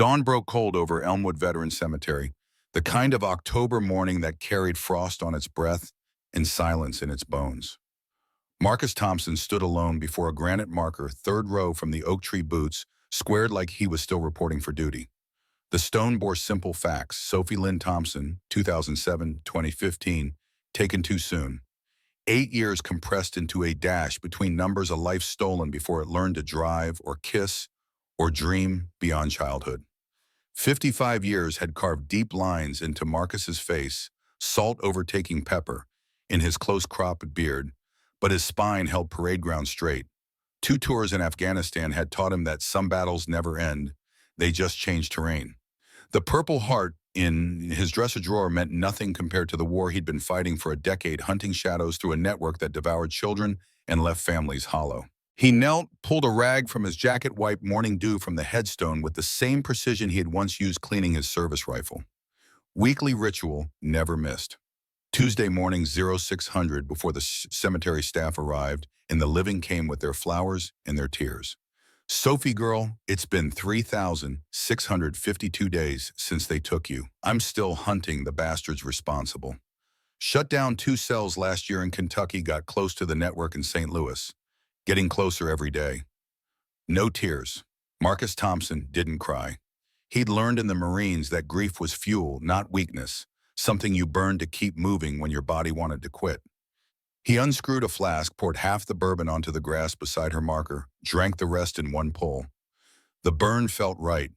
Dawn broke cold over Elmwood Veterans Cemetery, the kind of October morning that carried frost on its breath and silence in its bones. Marcus Thompson stood alone before a granite marker, third row from the oak tree boots, squared like he was still reporting for duty. The stone bore simple facts. Sophie Lynn Thompson, 2007-2015, taken too soon. 8 years compressed into a dash between numbers, a life stolen before it learned to drive or kiss or dream beyond childhood. 55 years had carved deep lines into Marcus's face, salt overtaking pepper in his close-cropped beard, but his spine held parade ground straight. 2 tours in Afghanistan had taught him that some battles never end, they just change terrain. The Purple Heart in his dresser drawer meant nothing compared to the war he'd been fighting for a decade, hunting shadows through a network that devoured children and left families hollow. He knelt, pulled a rag from his jacket, wiped morning dew from the headstone with the same precision he had once used cleaning his service rifle. Weekly ritual never missed. Tuesday morning, 0600, before the cemetery staff arrived, and the living came with their flowers and their tears. Sophie girl, it's been 3,652 days since they took you. I'm still hunting the bastards responsible. Shut down 2 cells last year in Kentucky, got close to the network in St. Louis. Getting closer every day. No tears. Marcus Thompson didn't cry. He'd learned in the Marines that grief was fuel, not weakness, something you burned to keep moving when your body wanted to quit. He unscrewed a flask, poured half the bourbon onto the grass beside her marker, drank the rest in one pull. The burn felt right.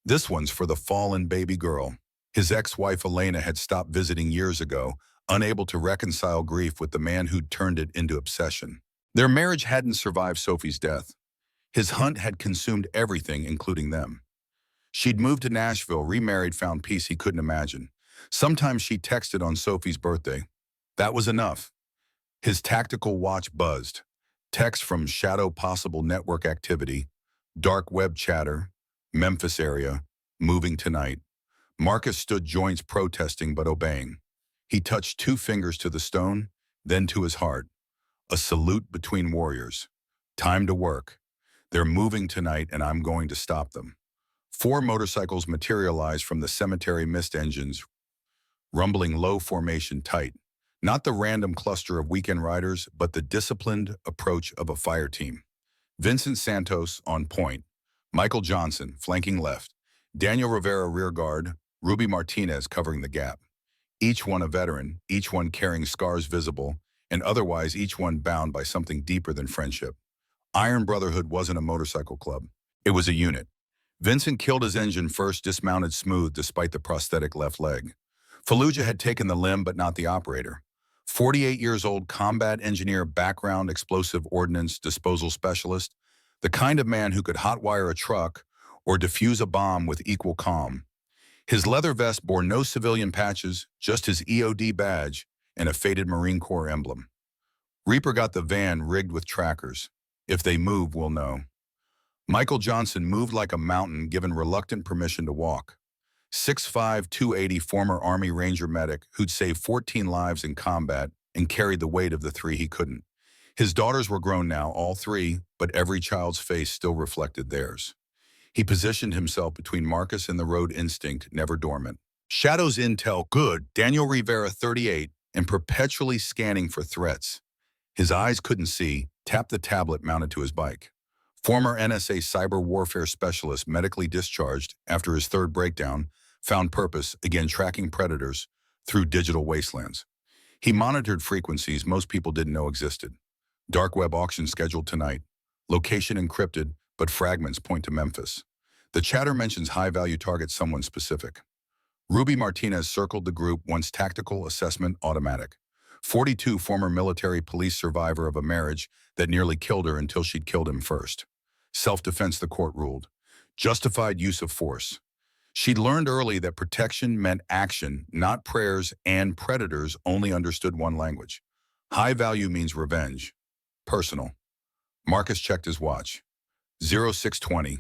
This one's for the fallen baby girl. His ex-wife Elena had stopped visiting years ago, unable to reconcile grief with the man who'd turned it into obsession. Their marriage hadn't survived Sophie's death. His hunt had consumed everything, including them. She'd moved to Nashville, remarried, found peace he couldn't imagine. Sometimes she texted on Sophie's birthday. That was enough. His tactical watch buzzed. Text from Shadow, possible network activity, dark web chatter, Memphis area, moving tonight. Marcus stood, joints protesting but obeying. He touched 2 fingers to the stone, then to his heart. A salute between warriors. Time to work. They're moving tonight and I'm going to stop them. 4 motorcycles materialized from the cemetery, mist engines, rumbling low, formation tight. Not the random cluster of weekend riders, but the disciplined approach of a fire team. Vincent Santos on point. Michael Johnson flanking left. Daniel Rivera rear guard. Ruby Martinez covering the gap. Each one a veteran, each one carrying scars visible, and otherwise each one bound by something deeper than friendship. Iron Brotherhood wasn't a motorcycle club. It was a unit. Vincent killed his engine first, dismounted smooth despite the prosthetic left leg. Fallujah had taken the limb but not the operator. 48 years old, combat engineer, background, explosive ordnance disposal specialist, the kind of man who could hotwire a truck or defuse a bomb with equal calm. His leather vest bore no civilian patches, just his EOD badge and a faded Marine Corps emblem. Reaper got the van rigged with trackers. If they move, we'll know. Michael Johnson moved like a mountain, given reluctant permission to walk. 6'5", 280, former Army Ranger medic who'd saved 14 lives in combat and carried the weight of the 3 he couldn't. His daughters were grown now, all 3, but every child's face still reflected theirs. He positioned himself between Marcus and the road instinct, never dormant. Shadow's intel good, Daniel Rivera 38, and perpetually scanning for threats. His eyes couldn't see, tapped the tablet mounted to his bike. Former NSA cyber warfare specialist, medically discharged after his 3rd breakdown, found purpose, again tracking predators through digital wastelands. He monitored frequencies most people didn't know existed. Dark web auction scheduled tonight. Location encrypted, but fragments point to Memphis. The chatter mentions high-value targets, someone specific. Ruby Martinez circled the group, once tactical, assessment automatic. 42, former military police survivor of a marriage that nearly killed her until she'd killed him first. Self-defense, the court ruled. Justified use of force. She'd learned early that protection meant action, not prayers, and predators only understood one language. High value means revenge. Personal. Marcus checked his watch. 0620.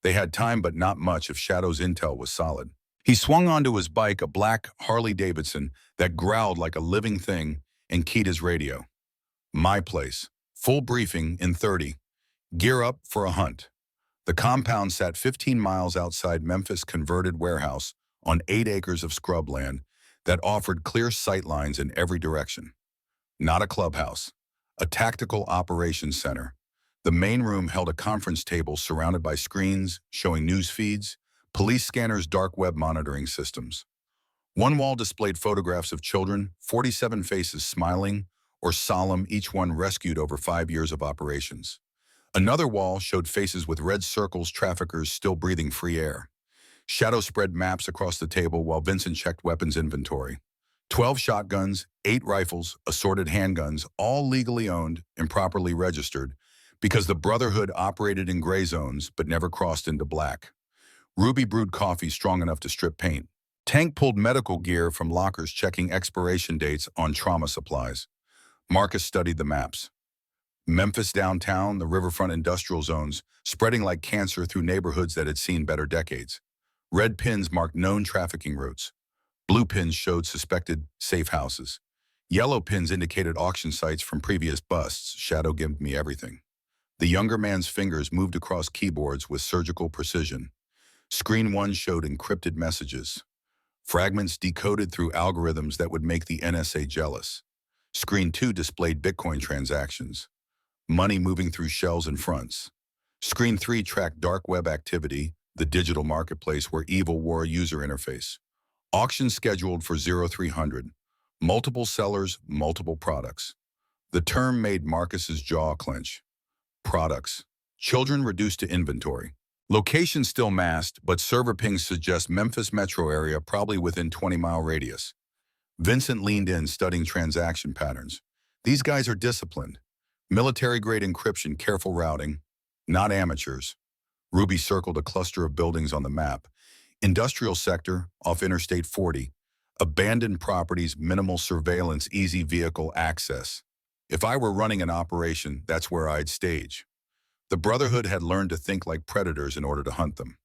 They had time, but not much if Shadow's intel was solid. He swung onto his bike, a black Harley-Davidson that growled like a living thing, and keyed his radio. My place. Full briefing in 30. Gear up for a hunt. The compound sat 15 miles outside Memphis' converted warehouse on 8 acres of scrubland that offered clear sight lines in every direction. Not a clubhouse, a tactical operations center. The main room held a conference table surrounded by screens showing news feeds, police scanners, dark web monitoring systems. One wall displayed photographs of children, 47 faces smiling or solemn, each one rescued over 5 years of operations. Another wall showed faces with red circles, traffickers still breathing free air. Shadow spread maps across the table while Vincent checked weapons inventory. 12 shotguns, 8 rifles, assorted handguns, all legally owned and properly registered because the Brotherhood operated in gray zones but never crossed into black. Ruby brewed coffee strong enough to strip paint. Tank pulled medical gear from lockers checking expiration dates on trauma supplies. Marcus studied the maps. Memphis downtown, the riverfront industrial zones, spreading like cancer through neighborhoods that had seen better decades. Red pins marked known trafficking routes. Blue pins showed suspected safe houses. Yellow pins indicated auction sites from previous busts. Shadow gave me everything. The younger man's fingers moved across keyboards with surgical precision. Screen 1 showed encrypted messages. Fragments decoded through algorithms that would make the NSA jealous. Screen 2 displayed Bitcoin transactions. Money moving through shells and fronts. Screen 3 tracked dark web activity, the digital marketplace where evil wore a user interface. Auction scheduled for 0300. Multiple sellers, multiple products. The term made Marcus's jaw clench. Products. Children reduced to inventory. Location still masked, but server pings suggest Memphis metro area, probably within 20-mile radius. Vincent leaned in, studying transaction patterns. These guys are disciplined. Military-grade encryption, careful routing. Not amateurs. Ruby circled a cluster of buildings on the map. Industrial sector, off Interstate 40. Abandoned properties, minimal surveillance, easy vehicle access. If I were running an operation, that's where I'd stage. The Brotherhood had learned to think like predators in order to hunt them.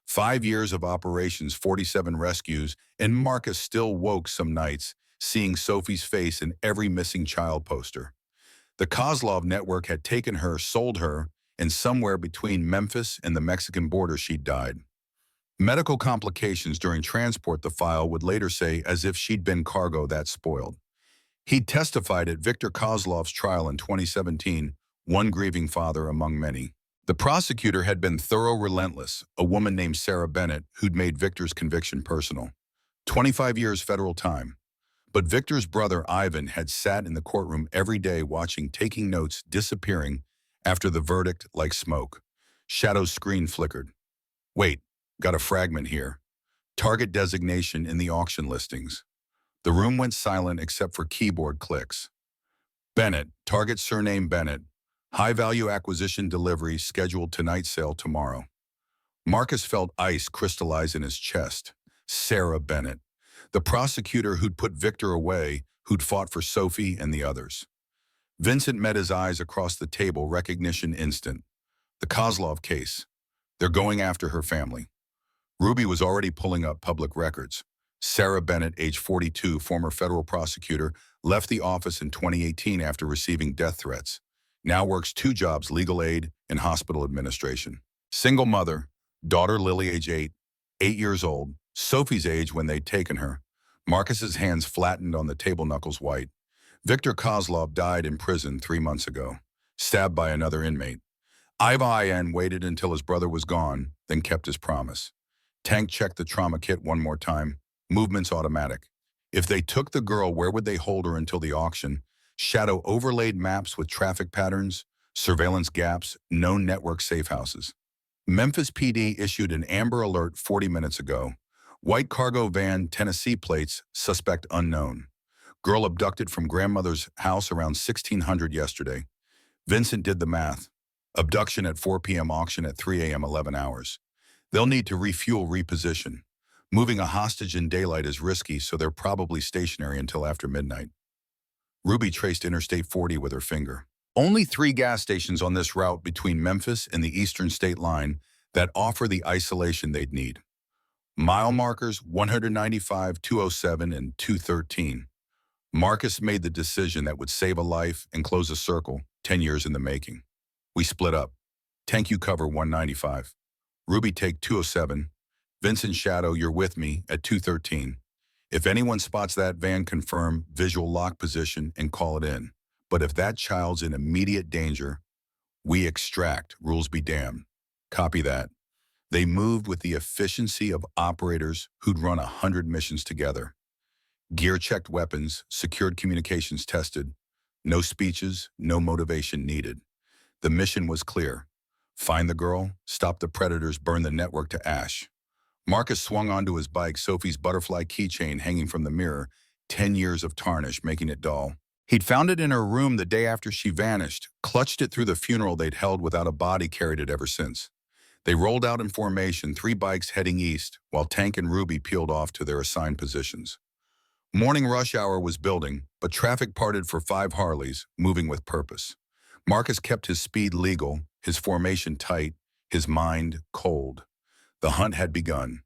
5 years of operations, 47 rescues, and Marcus still woke some nights, seeing Sophie's face in every missing child poster. The Kozlov network had taken her, sold her, and somewhere between Memphis and the Mexican border she'd died. Medical complications during transport, the file would later say, as if she'd been cargo that spoiled. He'd testified at Victor Kozlov's trial in 2017, one grieving father among many. The prosecutor had been thorough, relentless, a woman named Sarah Bennett who'd made Victor's conviction personal. 25 years federal time. But Victor's brother Ivan had sat in the courtroom every day watching, taking notes, disappearing after the verdict like smoke. Shadow's screen flickered. Wait, got a fragment here. Target designation in the auction listings. The room went silent except for keyboard clicks. Bennett, target surname Bennett. High-value acquisition delivery scheduled tonight, sale tomorrow. Marcus felt ice crystallize in his chest. Sarah Bennett. The prosecutor who'd put Victor away, who'd fought for Sophie and the others. Vincent met his eyes across the table, recognition instant. The Kozlov case. They're going after her family. Ruby was already pulling up public records. Sarah Bennett, age 42, former federal prosecutor, left the office in 2018 after receiving death threats. Now works 2 jobs, legal aid and hospital administration. Single mother, daughter Lily, age 8 years old, Sophie's age when they'd taken her. Marcus's hands flattened on the table, knuckles white. Victor Kozlov died in prison 3 months ago, stabbed by another inmate. Ivan waited until his brother was gone, then kept his promise. Tank checked the trauma kit one more time. Movements automatic. If they took the girl, where would they hold her until the auction? Shadow overlaid maps with traffic patterns, surveillance gaps, known network safe houses. Memphis PD issued an Amber Alert 40 minutes ago. White cargo van, Tennessee plates, suspect unknown. Girl abducted from grandmother's house around 1600 yesterday. Vincent did the math. Abduction at 4 p.m., auction at 3 a.m., 11 hours. They'll need to refuel, reposition. Moving a hostage in daylight is risky, so they're probably stationary until after midnight. Ruby traced Interstate 40 with her finger. Only 3 gas stations on this route between Memphis and the eastern state line that offer the isolation they'd need. Mile markers 195, 207, and 213. Marcus made the decision that would save a life and close a circle 10 years in the making. We split up. Tank you cover 195. Ruby take 207. Vincent Shadow, you're with me at 213. If anyone spots that van, confirm visual lock position and call it in. But if that child's in immediate danger, we extract, rules be damned. Copy that. They moved with the efficiency of operators who'd run 100 missions together. Gear-checked weapons, secured communications tested. No speeches, no motivation needed. The mission was clear. Find the girl, stop the predators, burn the network to ash. Marcus swung onto his bike, Sophie's butterfly keychain hanging from the mirror, 10 years of tarnish, making it dull. He'd found it in her room the day after she vanished, clutched it through the funeral they'd held without a body, carried it ever since. They rolled out in formation, 3 bikes heading east, while Tank and Ruby peeled off to their assigned positions. Morning rush hour was building, but traffic parted for 5 Harleys, moving with purpose. Marcus kept his speed legal, his formation tight, his mind cold. The hunt had begun.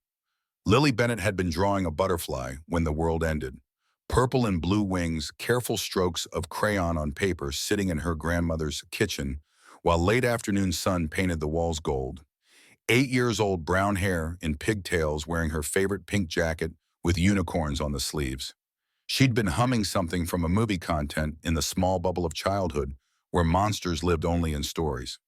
Lily Bennett had been drawing a butterfly when the world ended. Purple and blue wings, careful strokes of crayon on paper sitting in her grandmother's kitchen, while late afternoon sun painted the walls gold. 8 years old, brown hair in pigtails, wearing her favorite pink jacket with unicorns on the sleeves. She'd been humming something from a movie content in the small bubble of childhood where monsters lived only in stories.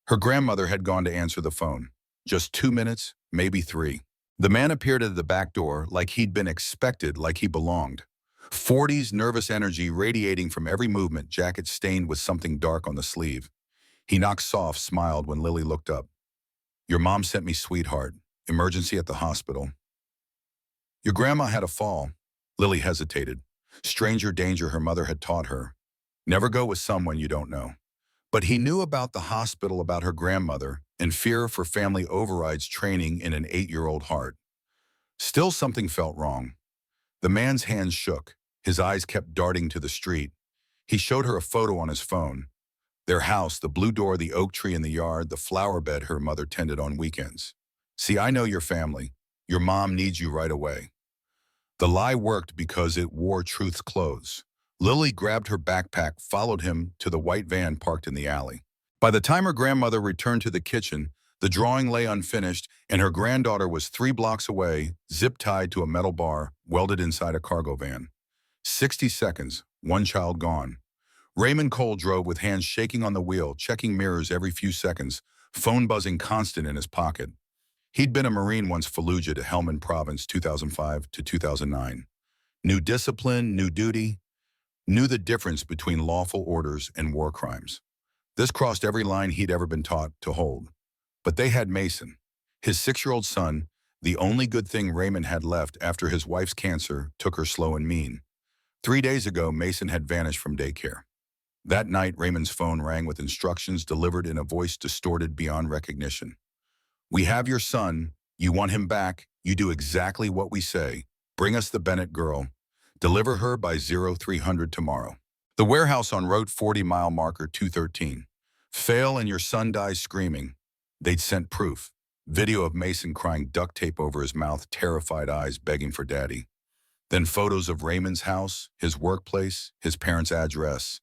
Her grandmother had gone to answer the phone. Just 2 minutes, maybe 3. The man appeared at the back door like he'd been expected, like he belonged. 40s nervous energy radiating from every movement, jacket stained with something dark on the sleeve. He knocked soft, smiled when Lily looked up. Your mom sent me, sweetheart. Emergency at the hospital. Your grandma had a fall. Lily hesitated. Stranger danger her mother had taught her. Never go with someone you don't know. But he knew about the hospital, about her grandmother, and fear for family overrides training in an 8-year-old heart. Still, something felt wrong. The man's hands shook. His eyes kept darting to the street. He showed her a photo on his phone. Their house, the blue door, the oak tree in the yard, the flower bed her mother tended on weekends. See, I know your family. Your mom needs you right away. The lie worked because it wore truth's clothes. Lily grabbed her backpack, followed him to the white van parked in the alley. By the time her grandmother returned to the kitchen, the drawing lay unfinished, and her granddaughter was 3 blocks away, zip-tied to a metal bar, welded inside a cargo van. 60 seconds, 1 child gone. Raymond Cole drove with hands shaking on the wheel, checking mirrors every few seconds, phone buzzing constant in his pocket. He'd been a Marine once, Fallujah to Helmand Province, 2005 to 2009. Knew discipline, knew duty, knew the difference between lawful orders and war crimes. This crossed every line he'd ever been taught to hold. But they had Mason, his 6-year-old son, the only good thing Raymond had left after his wife's cancer took her slow and mean. 3 days ago, Mason had vanished from daycare. That night, Raymond's phone rang with instructions delivered in a voice distorted beyond recognition. We have your son. You want him back. You do exactly what we say. Bring us the Bennett girl. Deliver her by 0300 tomorrow. The warehouse on Route 40, mile marker 213. Fail and your son dies screaming. They'd sent proof. Video of Mason crying, duct tape over his mouth, terrified eyes begging for daddy. Then photos of Raymond's house, his workplace, his parents' address.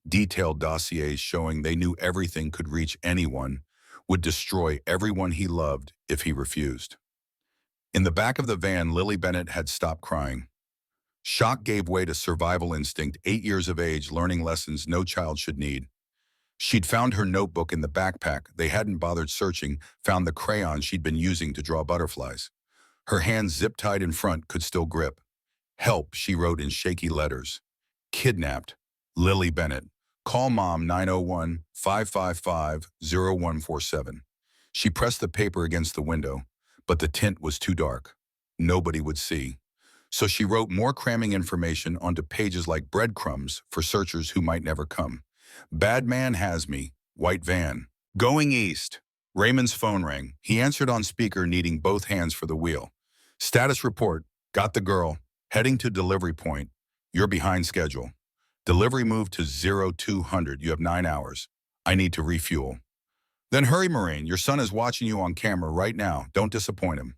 Detailed dossiers showing they knew everything, could reach anyone, would destroy everyone he loved if he refused. In the back of the van, Lily Bennett had stopped crying. Shock gave way to survival instinct, 8 years of age, learning lessons no child should need. She'd found her notebook in the backpack. They hadn't bothered searching, found the crayon she'd been using to draw butterflies. Her hands, zip-tied in front, could still grip. Help, she wrote in shaky letters. Kidnapped. Lily Bennett. Call mom, 901-555-0147. She pressed the paper against the window, but the tint was too dark. Nobody would see. So she wrote more, cramming information onto pages like breadcrumbs for searchers who might never come. Bad man has me. White van. Going east. Raymond's phone rang. He answered on speaker, needing both hands for the wheel. Status report. Got the girl. Heading to delivery point. You're behind schedule. Delivery moved to 0200. You have 9 hours. I need to refuel. Then hurry, Marine. Your son is watching you on camera right now. Don't disappoint him.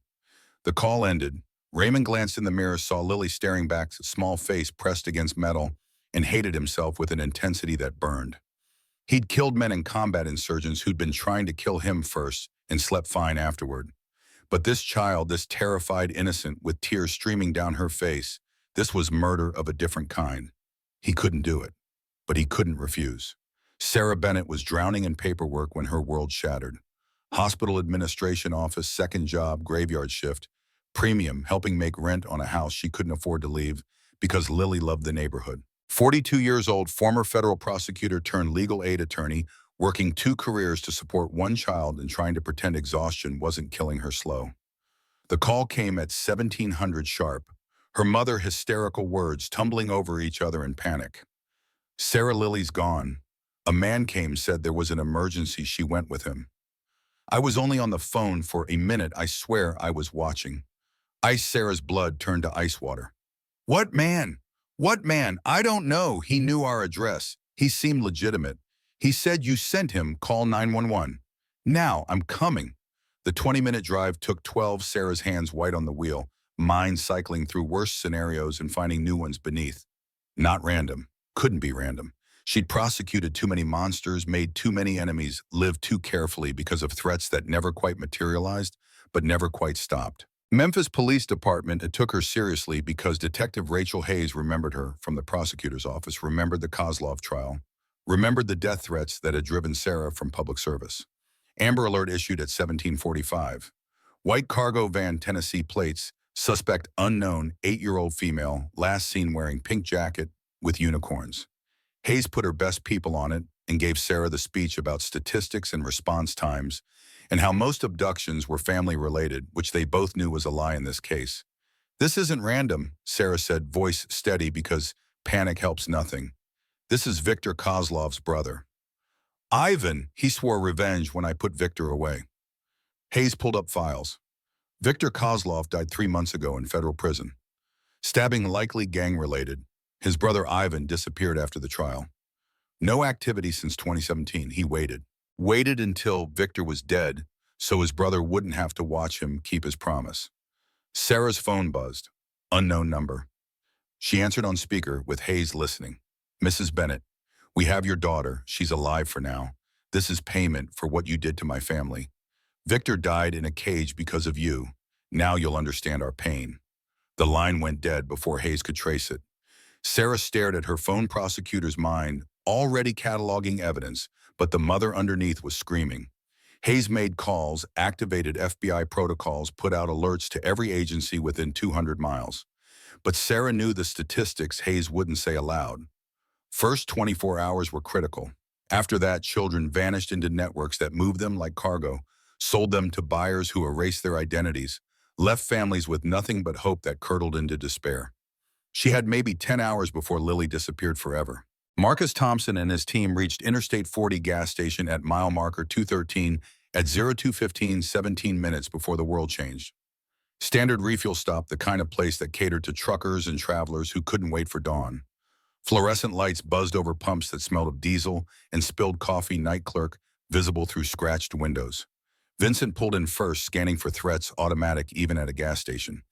The call ended. Raymond glanced in the mirror, saw Lily staring back, a small face pressed against metal, and hated himself with an intensity that burned. He'd killed men in combat insurgents who'd been trying to kill him first and slept fine afterward. But this child, this terrified innocent with tears streaming down her face, this was murder of a different kind. He couldn't do it, but he couldn't refuse. Sarah Bennett was drowning in paperwork when her world shattered. Hospital administration office, second job, graveyard shift, premium, helping make rent on a house she couldn't afford to leave because Lily loved the neighborhood. 42 years old, former federal prosecutor turned legal aid attorney, working two careers to support one child and trying to pretend exhaustion wasn't killing her slow. The call came at 1700 sharp, her mother hysterical words tumbling over each other in panic. Sarah, Lily's gone. A man came, said there was an emergency. She went with him. I was only on the phone for a minute. I swear I was watching. Sarah's blood turned to ice water. What man? What man? I don't know. He knew our address. He seemed legitimate. He said you sent him. Call 911. Now, I'm coming. The 20-minute drive took 12, Sarah's hands white on the wheel, mind cycling through worse scenarios and finding new ones beneath. Not random. Couldn't be random. She'd prosecuted too many monsters, made too many enemies, lived too carefully because of threats that never quite materialized, but never quite stopped. Memphis Police Department took her seriously because Detective Rachel Hayes remembered her from the prosecutor's office, remembered the Kozlov trial, remembered the death threats that had driven Sarah from public service. Amber Alert issued at 1745. White cargo van, Tennessee plates, suspect unknown, 8-year-old female, last seen wearing pink jacket with unicorns. Hayes put her best people on it and gave Sarah the speech about statistics and response times and how most abductions were family-related, which they both knew was a lie in this case. This isn't random, Sarah said, voice steady because panic helps nothing. This is Victor Kozlov's brother. Ivan, he swore revenge when I put Victor away. Hayes pulled up files. Victor Kozlov died 3 months ago in federal prison. Stabbing likely gang-related. His brother Ivan disappeared after the trial. No activity since 2017. He waited. Waited until Victor was dead so his brother wouldn't have to watch him keep his promise. Sarah's phone buzzed. Unknown number. She answered on speaker with Hayes listening. Mrs. Bennett, we have your daughter. She's alive for now. This is payment for what you did to my family. Victor died in a cage because of you. Now you'll understand our pain. The line went dead before Hayes could trace it. Sarah stared at her phone, prosecutor's mind, already cataloging evidence, but the mother underneath was screaming. Hayes made calls, activated FBI protocols, put out alerts to every agency within 200 miles. But Sarah knew the statistics Hayes wouldn't say aloud. First 24 hours were critical. After that, children vanished into networks that moved them like cargo, sold them to buyers who erased their identities, left families with nothing but hope that curdled into despair. She had maybe 10 hours before Lily disappeared forever. Marcus Thompson and his team reached Interstate 40 gas station at mile marker 213 at 02:15, 17 minutes before the world changed. Standard refuel stop, the kind of place that catered to truckers and travelers who couldn't wait for dawn. Fluorescent lights buzzed over pumps that smelled of diesel and spilled coffee, night clerk visible through scratched windows. Vincent pulled in first, scanning for threats, automatic even at a gas station.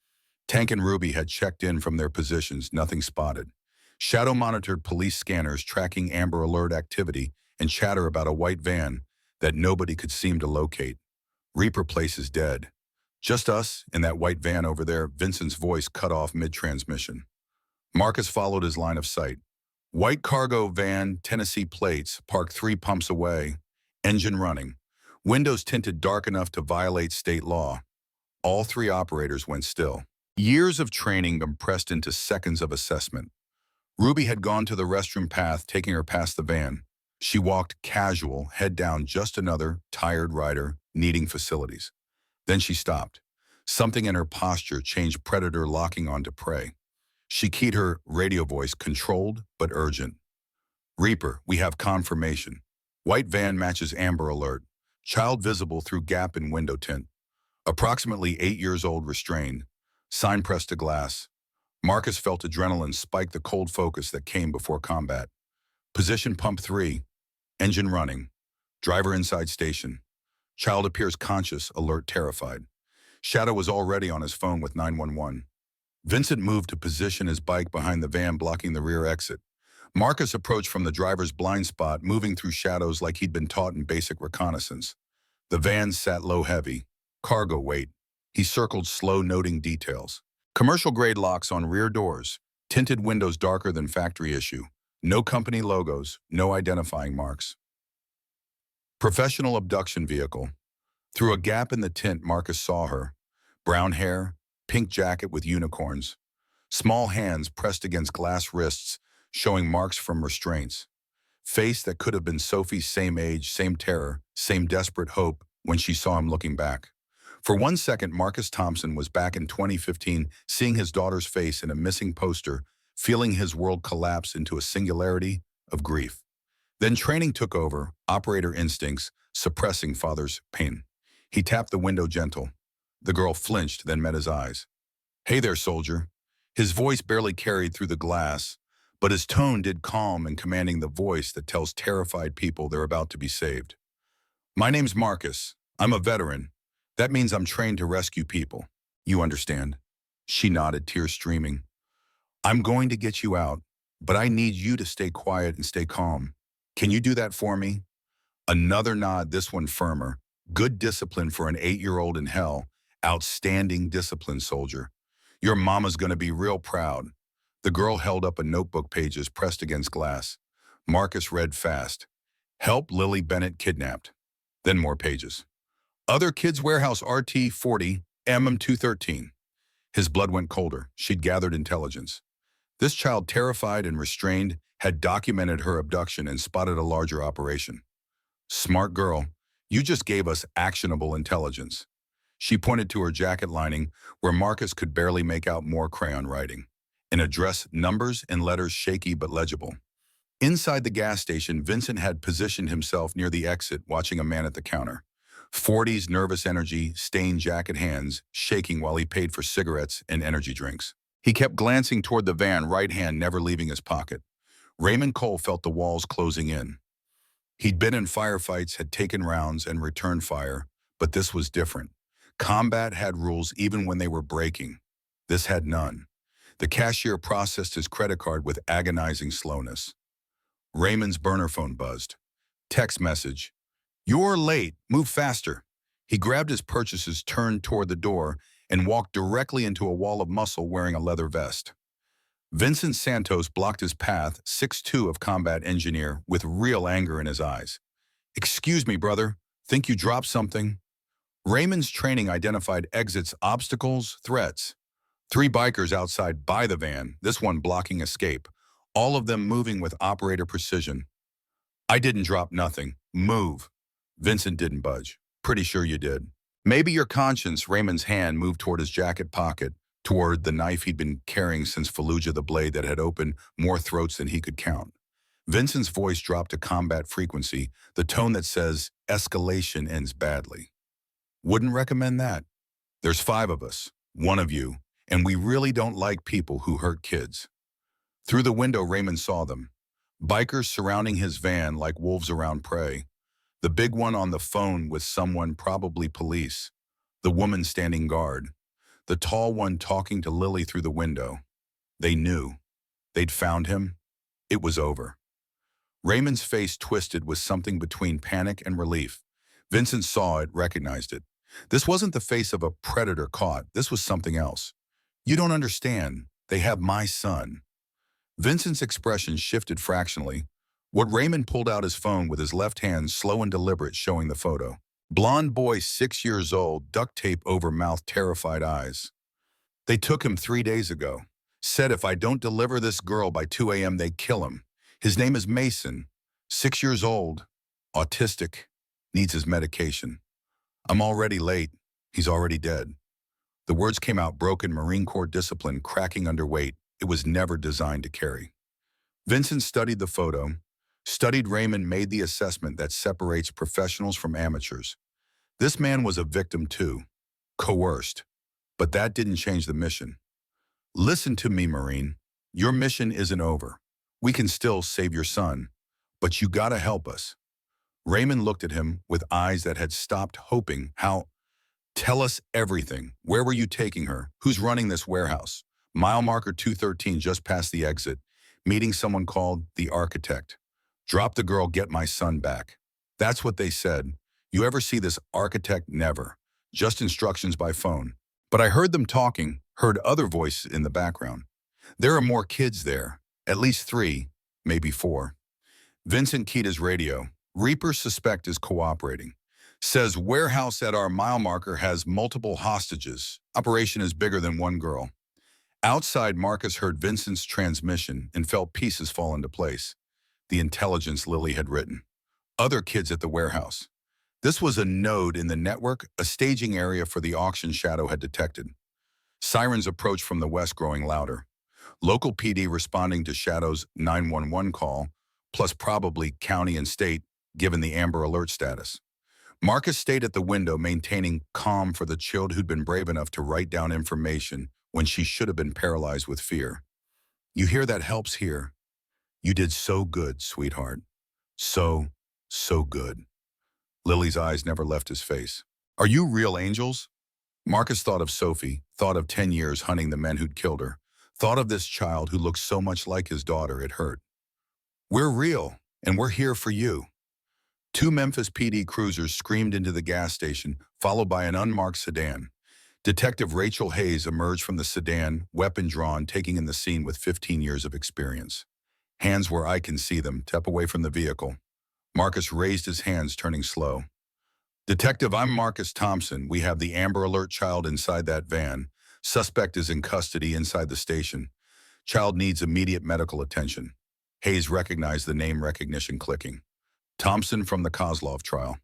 Tank and Ruby had checked in from their positions, nothing spotted. Shadow monitored police scanners tracking Amber Alert activity and chatter about a white van that nobody could seem to locate. Reaper Place is dead. Just us in that white van over there, Vincent's voice cut off mid-transmission. Marcus followed his line of sight. White cargo van, Tennessee plates, parked 3 pumps away, engine running. Windows tinted dark enough to violate state law. All 3 operators went still. Years of training compressed into seconds of assessment. Ruby had gone to the restroom path, taking her past the van. She walked casual, head down, just another tired rider needing facilities. Then she stopped. Something in her posture changed, predator locking onto prey. She keyed her radio voice, controlled but urgent. Reaper, we have confirmation. White van matches Amber Alert. Child visible through gap in window tint. Approximately 8 years old, restrained. Sign pressed to glass. Marcus felt adrenaline spike, the cold focus that came before combat. Position pump 3. Engine running. Driver inside station. Child appears conscious, alert, terrified. Shadow was already on his phone with 911. Vincent moved to position his bike behind the van, blocking the rear exit. Marcus approached from the driver's blind spot, moving through shadows like he'd been taught in basic reconnaissance. The van sat low heavy. Cargo weight. He circled slow, noting details. Commercial-grade locks on rear doors. Tinted windows darker than factory issue. No company logos. No identifying marks. Professional abduction vehicle. Through a gap in the tint, Marcus saw her. Brown hair, pink jacket with unicorns. Small hands pressed against glass wrists, showing marks from restraints. Face that could have been Sophie's, same age, same terror, same desperate hope when she saw him looking back. For 1 second, Marcus Thompson was back in 2015, seeing his daughter's face in a missing poster, feeling his world collapse into a singularity of grief. Then training took over, operator instincts, suppressing father's pain. He tapped the window gentle. The girl flinched, then met his eyes. "Hey there, soldier." His voice barely carried through the glass, but his tone did, calm and commanding, the voice that tells terrified people they're about to be saved. "My name's Marcus. I'm a veteran. That means I'm trained to rescue people. You understand?" She nodded, tears streaming. "I'm going to get you out, but I need you to stay quiet and stay calm. Can you do that for me?" Another nod, this one firmer. "Good discipline for an 8-year-old in hell. Outstanding discipline, soldier. Your mama's gonna be real proud." The girl held up a notebook, pages pressed against glass. Marcus read fast. "Help Lily Bennett kidnapped." Then more pages. "Other Kids Warehouse RT 40, MM 213. His blood went colder. She'd gathered intelligence. This child, terrified and restrained, had documented her abduction and spotted a larger operation. "Smart girl. You just gave us actionable intelligence." She pointed to her jacket lining, where Marcus could barely make out more crayon writing. An address, numbers, and letters shaky but legible. Inside the gas station, Vincent had positioned himself near the exit, watching a man at the counter. 40's nervous energy, stained jacket hands, shaking while he paid for cigarettes and energy drinks. He kept glancing toward the van, right hand never leaving his pocket. Raymond Cole felt the walls closing in. He'd been in firefights, had taken rounds and returned fire, but this was different. Combat had rules even when they were breaking. This had none. The cashier processed his credit card with agonizing slowness. Raymond's burner phone buzzed. Text message. "You're late. Move faster." He grabbed his purchases, turned toward the door, and walked directly into a wall of muscle wearing a leather vest. Vincent Santos blocked his path, 6'2" of combat engineer, with real anger in his eyes. "Excuse me, brother. Think you dropped something?" Raymond's training identified exits, obstacles, threats. 3 bikers outside by the van, this one blocking escape, all of them moving with operator precision. "I didn't drop nothing. Move." Vincent didn't budge. "Pretty sure you did." "Maybe your conscience." Raymond's hand moved toward his jacket pocket, toward the knife he'd been carrying since Fallujah, the blade that had opened more throats than he could count. Vincent's voice dropped to combat frequency, the tone that says, "Escalation ends badly." "Wouldn't recommend that. There's 5 of us, 1 of you, and we really don't like people who hurt kids." Through the window, Raymond saw them. Bikers surrounding his van like wolves around prey. The big one on the phone with someone, probably police. The woman standing guard. The tall one talking to Lily through the window. They knew. They'd found him. It was over. Raymond's face twisted with something between panic and relief. Vincent saw it, recognized it. This wasn't the face of a predator caught. This was something else. "You don't understand. They have my son." Vincent's expression shifted fractionally. What Raymond pulled out his phone with his left hand, slow and deliberate, showing the photo. Blonde boy, 6 years old, duct tape over mouth, terrified eyes. "They took him 3 days ago. Said if I don't deliver this girl by 2 a.m., they kill him. His name is Mason. 6 years old. Autistic. Needs his medication. I'm already late. He's already dead." The words came out broken, Marine Corps discipline cracking under weight it was never designed to carry. Vincent studied the photo, studied Raymond, made the assessment that separates professionals from amateurs. This man was a victim too, coerced, but that didn't change the mission. "Listen to me, Marine. Your mission isn't over. We can still save your son, but you gotta help us." Raymond looked at him with eyes that had stopped hoping. "How? Tell us everything. Where were you taking her? Who's running this warehouse?" "Mile marker 213, just past the exit. Meeting someone called the architect. Drop the girl, get my son back. That's what they said. You ever see this architect? Never. Just instructions by phone. But I heard them talking, heard other voices in the background. There are more kids there. At least 3, maybe 4. Vincent Kita's radio. Reaper suspect is cooperating. Says warehouse at our mile marker has multiple hostages. Operation is bigger than one girl. Outside, Marcus heard Vincent's transmission and felt pieces fall into place. The intelligence Lily had written. Other kids at the warehouse. This was a node in the network, a staging area for the auction Shadow had detected. Sirens approached from the west, growing louder. Local PD responding to Shadow's 911 call, plus probably county and state, given the Amber Alert status. Marcus stayed at the window, maintaining calm for the child who'd been brave enough to write down information when she should have been paralyzed with fear. You hear that helps here. You did so good, sweetheart. So good. Lily's eyes never left his face. Are you real angels? Marcus thought of Sophie, thought of 10 years hunting the men who'd killed her, thought of this child who looked so much like his daughter. It hurt. We're real, and we're here for you. 2 Memphis PD cruisers screamed into the gas station, followed by an unmarked sedan. Detective Rachel Hayes emerged from the sedan, weapon drawn, taking in the scene with 15 years of experience. Hands where I can see them, step away from the vehicle. Marcus raised his hands, turning slow. Detective, I'm Marcus Thompson. We have the Amber Alert child inside that van. Suspect is in custody inside the station. Child needs immediate medical attention. Hayes recognized the name recognition clicking. Thompson from the Kozlov trial.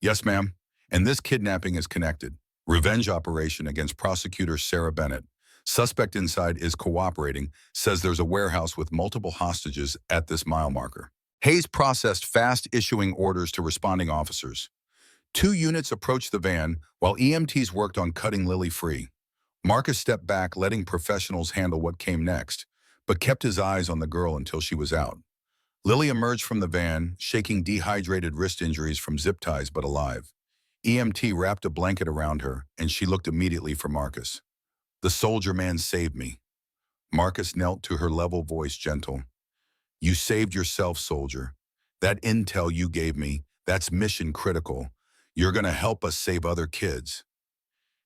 Yes, ma'am. And this kidnapping is connected. Revenge operation against prosecutor Sarah Bennett. Suspect inside is cooperating, says there's a warehouse with multiple hostages at this mile marker. Hayes processed fast, issuing orders to responding officers. 2 units approached the van while EMTs worked on cutting Lily free. Marcus stepped back, letting professionals handle what came next, but kept his eyes on the girl until she was out. Lily emerged from the van, shaking dehydrated wrist injuries from zip ties but alive. EMT wrapped a blanket around her, and she looked immediately for Marcus. The soldier man saved me. Marcus knelt to her, level voice gentle. You saved yourself, soldier. That intel you gave me, that's mission critical. You're gonna help us save other kids.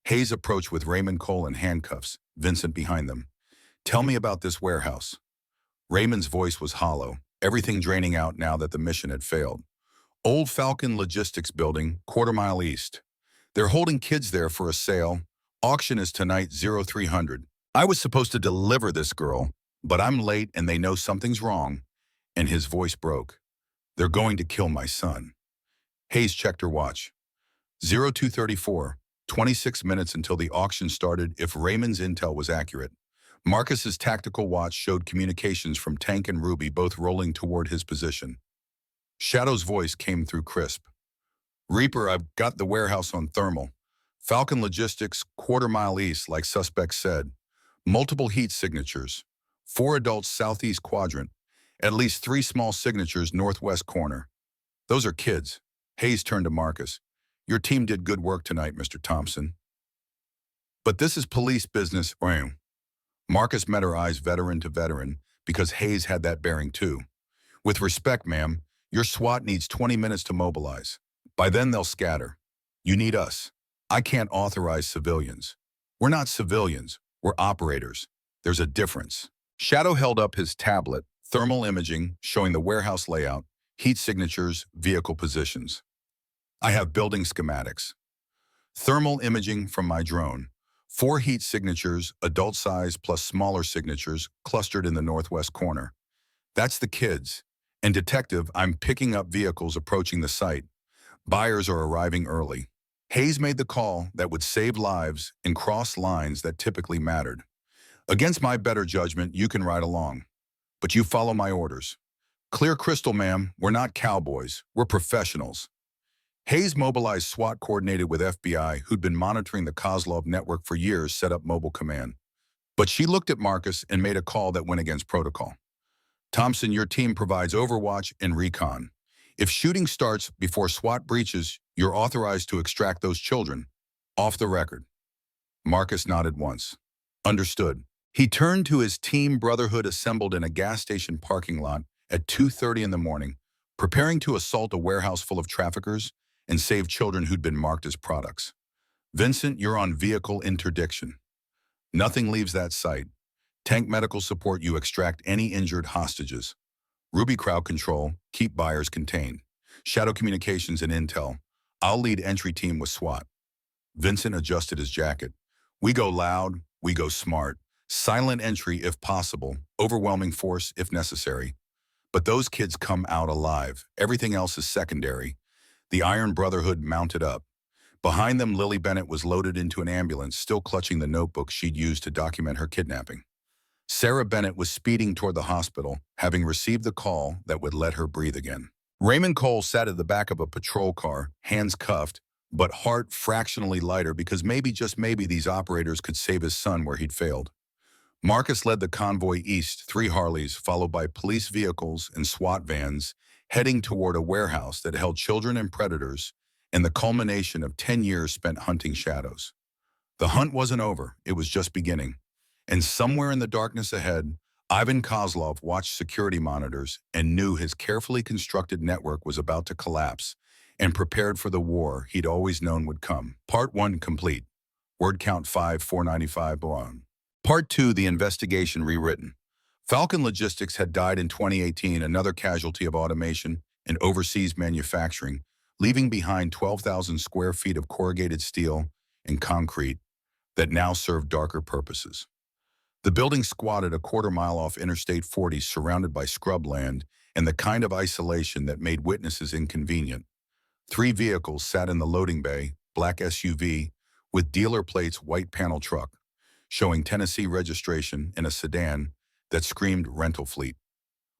Hayes approached with Raymond Cole in handcuffs, Vincent behind them. Tell me about this warehouse. Raymond's voice was hollow, everything draining out now that the mission had failed. Old Falcon Logistics Building, quarter-mile east. They're holding kids there for a sale. Auction is tonight, 0300. I was supposed to deliver this girl, but I'm late and they know something's wrong. And his voice broke. They're going to kill my son. Hayes checked her watch. 0234, 26 minutes until the auction started if Raymond's intel was accurate. Marcus's tactical watch showed communications from Tank and Ruby both rolling toward his position. Shadow's voice came through crisp. Reaper, I've got the warehouse on thermal. Falcon Logistics, quarter-mile east, like suspect said. Multiple heat signatures. 4 adults southeast quadrant. At least 3 small signatures northwest corner. Those are kids. Hayes turned to Marcus. Your team did good work tonight, Mr. Thompson. But this is police business. Marcus met her eyes veteran to veteran because Hayes had that bearing too. With respect, ma'am, your SWAT needs 20 minutes to mobilize. By then they'll scatter. You need us. I can't authorize civilians. We're not civilians. We're operators. There's a difference. Shadow held up his tablet, thermal imaging, showing the warehouse layout, heat signatures, vehicle positions. I have building schematics. Thermal imaging from my drone. 4 heat signatures, adult size plus smaller signatures, clustered in the northwest corner. That's the kids. And detective, I'm picking up vehicles approaching the site. Buyers are arriving early. Hayes made the call that would save lives and cross lines that typically mattered. Against my better judgment, you can ride along. But you follow my orders. Clear crystal, ma'am. We're not cowboys. We're professionals. Hayes mobilized SWAT coordinated with FBI, who'd been monitoring the Kozlov network for years, set up mobile command. But she looked at Marcus and made a call that went against protocol. Thompson, your team provides overwatch and recon. If shooting starts before SWAT breaches, you're authorized to extract those children. Off the record. Marcus nodded once. Understood. He turned to his team brotherhood assembled in a gas station parking lot at 2:30 in the morning, preparing to assault a warehouse full of traffickers and save children who'd been marked as products. Vincent, you're on vehicle interdiction. Nothing leaves that site. Tank medical support, you extract any injured hostages. Ruby crowd control, keep buyers contained. Shadow communications and intel. I'll lead entry team with SWAT. Vincent adjusted his jacket. We go loud, we go smart. Silent entry if possible, overwhelming force if necessary. But those kids come out alive. Everything else is secondary. The Iron Brotherhood mounted up. Behind them, Lily Bennett was loaded into an ambulance, still clutching the notebook she'd used to document her kidnapping. Sarah Bennett was speeding toward the hospital, having received the call that would let her breathe again. Raymond Cole sat at the back of a patrol car, hands cuffed, but heart fractionally lighter because maybe, just maybe, these operators could save his son where he'd failed. Marcus led the convoy east, 3 Harleys, followed by police vehicles and SWAT vans, heading toward a warehouse that held children and predators, and the culmination of 10 years spent hunting shadows. The hunt wasn't over, it was just beginning. And somewhere in the darkness ahead, Ivan Kozlov watched security monitors and knew his carefully constructed network was about to collapse, and prepared for the war he'd always known would come. Part 1 complete. Word count 5495 on. Part 2, the investigation rewritten. Falcon Logistics had died in 2018, another casualty of automation and overseas manufacturing, leaving behind 12,000 square feet of corrugated steel and concrete that now served darker purposes. The building squatted a quarter-mile off Interstate 40, surrounded by scrubland and the kind of isolation that made witnesses inconvenient. 3 vehicles sat in the loading bay, black SUV, with dealer plates, white panel truck, showing Tennessee registration, and a sedan that screamed rental fleet.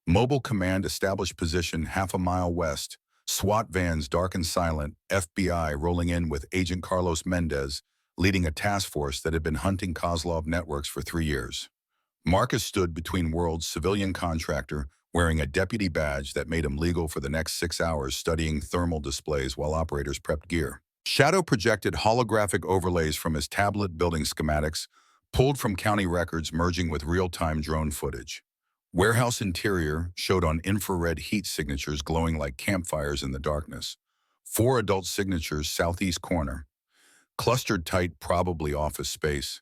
Mobile Command established position half a mile west, SWAT vans dark and silent, FBI rolling in with Agent Carlos Mendez, leading a task force that had been hunting Kozlov networks for 3 years. Marcus stood between worlds, civilian contractor, wearing a deputy badge that made him legal for the next 6 hours, studying thermal displays while operators prepped gear. Shadow projected holographic overlays from his tablet, building schematics, pulled from county records, merging with real-time drone footage. Warehouse interior showed on infrared heat signatures glowing like campfires in the darkness. 4 adult signatures, southeast corner. Clustered tight, probably office space.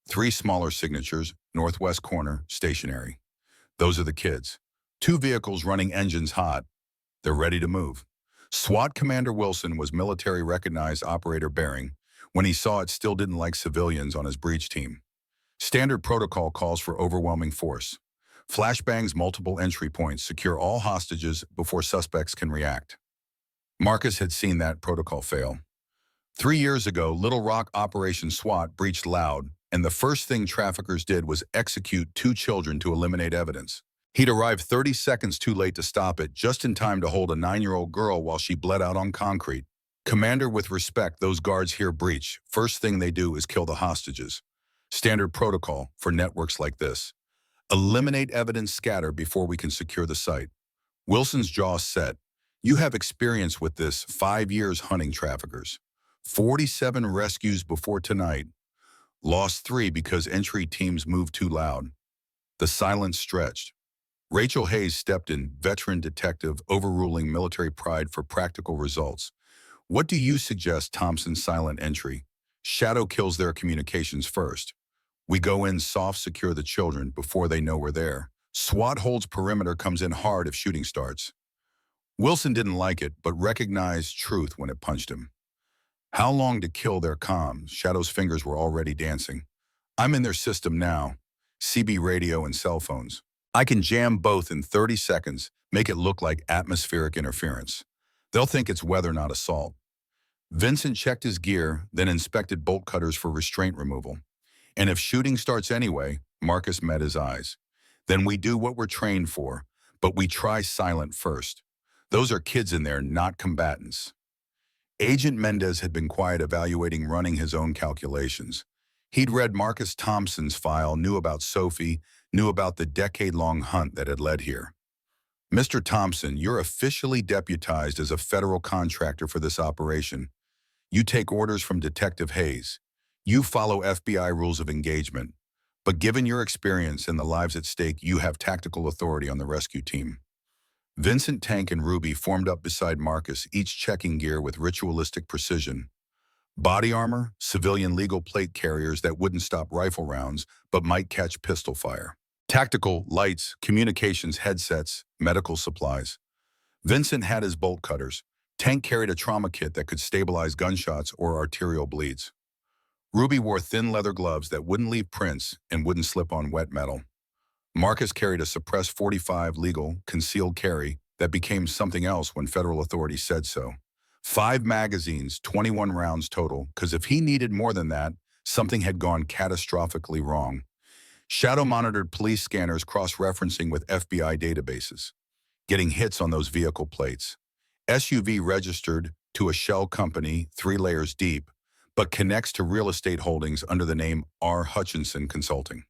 3 smaller signatures, northwest corner, stationary. Those are the kids. 2 vehicles running engines hot. They're ready to move. SWAT Commander Wilson was military recognized operator Bering. When he saw it, still didn't like civilians on his breach team. Standard protocol calls for overwhelming force. Flashbangs, multiple entry points, secure all hostages before suspects can react. Marcus had seen that protocol fail. 3 years ago, Little Rock Operation SWAT breached loud, and the first thing traffickers did was execute 2 children to eliminate evidence. He'd arrived 30 seconds too late to stop it, just in time to hold a 9-year-old girl while she bled out on concrete. Commander, with respect, those guards here breach. First thing they do is kill the hostages. Standard protocol for networks like this. Eliminate evidence, scatter before we can secure the site. Wilson's jaw set. You have experience with this, 5 years hunting traffickers. 47 rescues before tonight. Lost 3 because entry teams moved too loud. The silence stretched. Rachel Hayes stepped in, veteran detective, overruling military pride for practical results. What do you suggest? Thompson, silent entry. Shadow kills their communications first. We go in soft, secure the children before they know we're there. SWAT holds perimeter, comes in hard if shooting starts. Wilson didn't like it, but recognized truth when it punched him. How long to kill their comms? Shadow's fingers were already dancing. I'm in their system now. CB radio and cell phones. I can jam both in 30 seconds, make it look like atmospheric interference. They'll think it's weather, not assault. Vincent checked his gear, then inspected bolt cutters for restraint removal. And if shooting starts anyway, Marcus met his eyes. Then we do what we're trained for, but we try silent first. Those are kids in there, not combatants. Agent Mendez had been quiet, evaluating, running his own calculations. He'd read Marcus Thompson's file, knew about Sophie, knew about the decade-long hunt that had led here. Mr. Thompson, you're officially deputized as a federal contractor for this operation. You take orders from Detective Hayes. You follow FBI rules of engagement. But given your experience and the lives at stake, you have tactical authority on the rescue team. Vincent, Tank, and Ruby formed up beside Marcus, each checking gear with ritualistic precision. Body armor, civilian legal plate carriers that wouldn't stop rifle rounds, but might catch pistol fire. Tactical, lights, communications headsets, medical supplies. Vincent had his bolt cutters. Tank carried a trauma kit that could stabilize gunshots or arterial bleeds. Ruby wore thin leather gloves that wouldn't leave prints and wouldn't slip on wet metal. Marcus carried a suppressed .45 legal, concealed carry that became something else when federal authorities said so. 5 magazines, 21 rounds total, because if he needed more than that, something had gone catastrophically wrong. Shadow monitored police scanners cross-referencing with FBI databases, getting hits on those vehicle plates. SUV registered to a shell company 3 layers deep, but connects to real estate holdings under the name R. Hutchinson Consulting.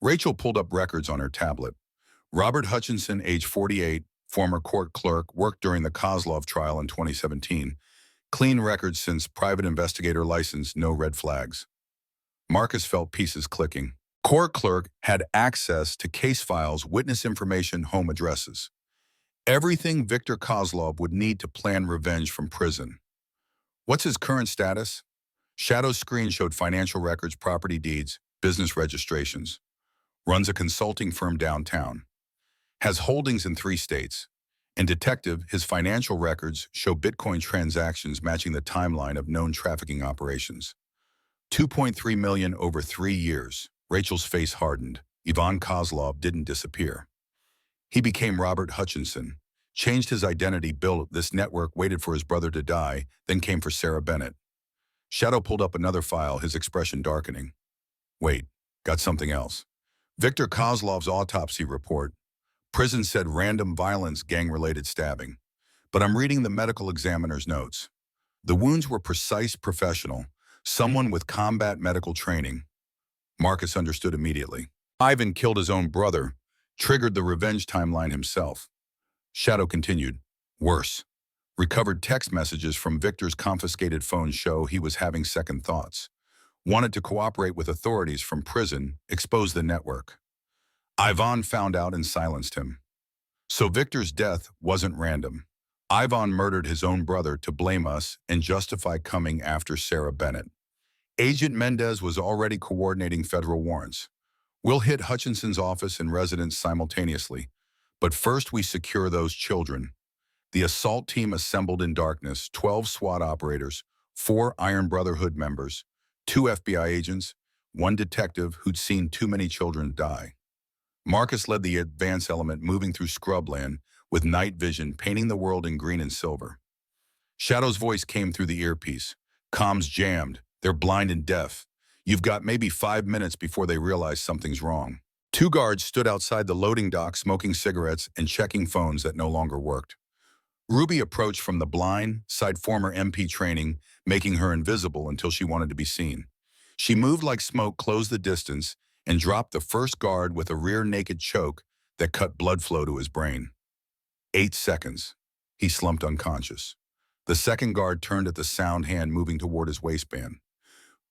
Rachel pulled up records on her tablet. Robert Hutchinson, age 48, former court clerk, worked during the Kozlov trial in 2017. Clean records since private investigator license, no red flags. Marcus felt pieces clicking. Court clerk had access to case files, witness information, home addresses. Everything Victor Kozlov would need to plan revenge from prison. What's his current status? Shadow's screen showed financial records, property deeds, business registrations. Runs a consulting firm downtown. Has holdings in 3 states. And detective, his financial records show Bitcoin transactions matching the timeline of known trafficking operations. 2.3 million over 3 years. Rachel's face hardened. Ivan Kozlov didn't disappear. He became Robert Hutchinson, changed his identity, built this network, waited for his brother to die, then came for Sarah Bennett. Shadow pulled up another file, his expression darkening. Wait, got something else. Victor Kozlov's autopsy report. Prison said random violence, gang-related stabbing. But I'm reading the medical examiner's notes. The wounds were precise, professional, someone with combat medical training. Marcus understood immediately. Ivan killed his own brother, triggered the revenge timeline himself. Shadow continued. Worse. Recovered text messages from Victor's confiscated phone show he was having second thoughts. Wanted to cooperate with authorities from prison, expose the network. Ivan found out and silenced him. So Victor's death wasn't random. Ivan murdered his own brother to blame us and justify coming after Sarah Bennett. Agent Mendez was already coordinating federal warrants. We'll hit Hutchinson's office and residence simultaneously, but first we secure those children. The assault team assembled in darkness, 12 SWAT operators, 4 Iron Brotherhood members, 2 FBI agents, 1 detective who'd seen too many children die. Marcus led the advance element, moving through scrubland with night vision, painting the world in green and silver. Shadow's voice came through the earpiece. Comms jammed. They're blind and deaf. You've got maybe 5 minutes before they realize something's wrong. 2 guards stood outside the loading dock smoking cigarettes and checking phones that no longer worked. Ruby approached from the blind side, former MP training, making her invisible until she wanted to be seen. She moved like smoke, closed the distance, and dropped the first guard with a rear naked choke that cut blood flow to his brain. 8 seconds. He slumped unconscious. The second guard turned at the sound, hand moving toward his waistband.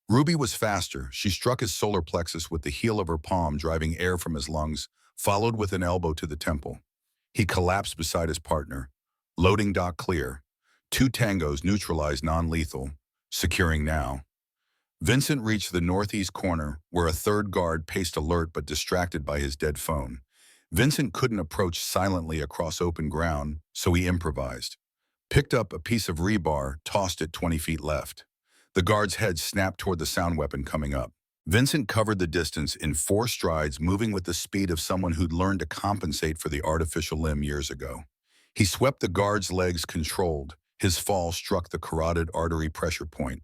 Ruby was faster. She struck his solar plexus with the heel of her palm, driving air from his lungs, followed with an elbow to the temple. He collapsed beside his partner. Loading dock clear. 2 tangos neutralized, non-lethal. Securing now. Vincent reached the northeast corner, where a third guard paced alert but distracted by his dead phone. Vincent couldn't approach silently across open ground, so he improvised. Picked up a piece of rebar, tossed it 20 feet left. The guard's head snapped toward the sound weapon coming up. Vincent covered the distance in 4 strides, moving with the speed of someone who'd learned to compensate for the artificial limb years ago. He swept the guard's legs, controlled. His fall struck the carotid artery pressure point.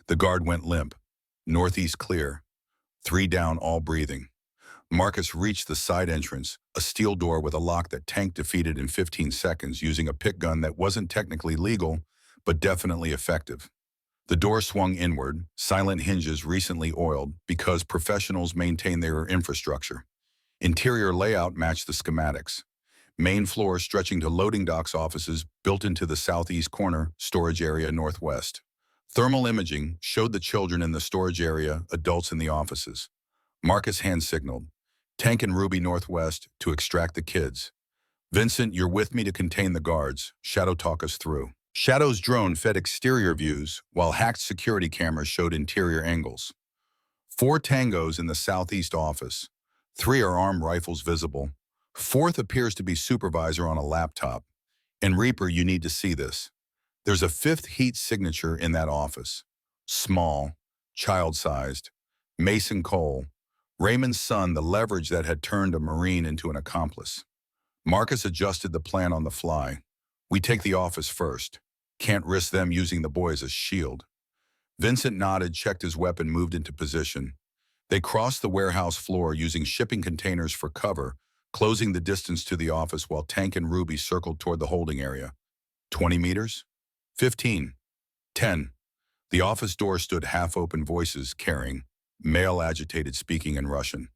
The guard went limp. Northeast clear. 3 down, all breathing. Marcus reached the side entrance, a steel door with a lock that Tank defeated in 15 seconds using a pick gun that wasn't technically legal, but definitely effective. The door swung inward, silent hinges recently oiled because professionals maintain their infrastructure. Interior layout matched the schematics. Main floor stretching to loading docks, offices built into the southeast corner, storage area northwest. Thermal imaging showed the children in the storage area, adults in the offices. Marcus hand signaled. Tank and Ruby northwest to extract the kids. Vincent, you're with me to contain the guards. Shadow talk us through. Shadow's drone fed exterior views, while hacked security cameras showed interior angles. 4 tangos in the southeast office. 3 are armed rifles visible. 4th appears to be supervisor on a laptop. And Reaper, you need to see this. There's a 5th heat signature in that office. Small, child-sized. Mason Cole, Raymond's son, the leverage that had turned a Marine into an accomplice. Marcus adjusted the plan on the fly. We take the office first. Can't risk them using the boy as a shield. Vincent nodded, checked his weapon, moved into position. They crossed the warehouse floor using shipping containers for cover, closing the distance to the office while Tank and Ruby circled toward the holding area. 20 meters? 15. 10. The office door stood, half open, voices carrying. Male agitated, speaking in Russian.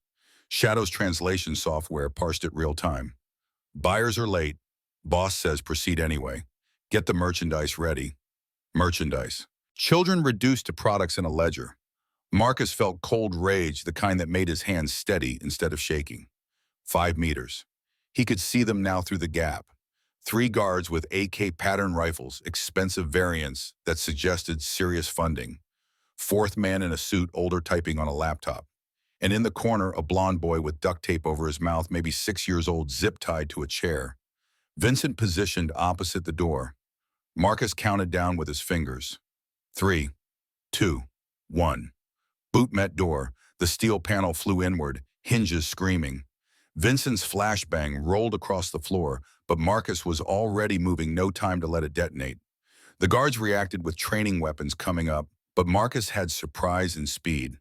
Shadow's translation software parsed it real time. Buyers are late. Boss says proceed anyway. Get the merchandise ready. Merchandise. Children reduced to products in a ledger. Marcus felt cold rage, the kind that made his hands steady instead of shaking. 5 meters. He could see them now through the gap. 3 guards with AK pattern rifles, expensive variants that suggested serious funding. 4th man in a suit, older, typing on a laptop. And in the corner, a blonde boy with duct tape over his mouth, maybe 6 years old, zip-tied to a chair. Vincent positioned opposite the door. Marcus counted down with his fingers. 3, 2, 1. Boot met door. The steel panel flew inward, hinges screaming. Vincent's flashbang rolled across the floor, but Marcus was already moving, no time to let it detonate. The guards reacted with training weapons coming up, but Marcus had surprise and speed.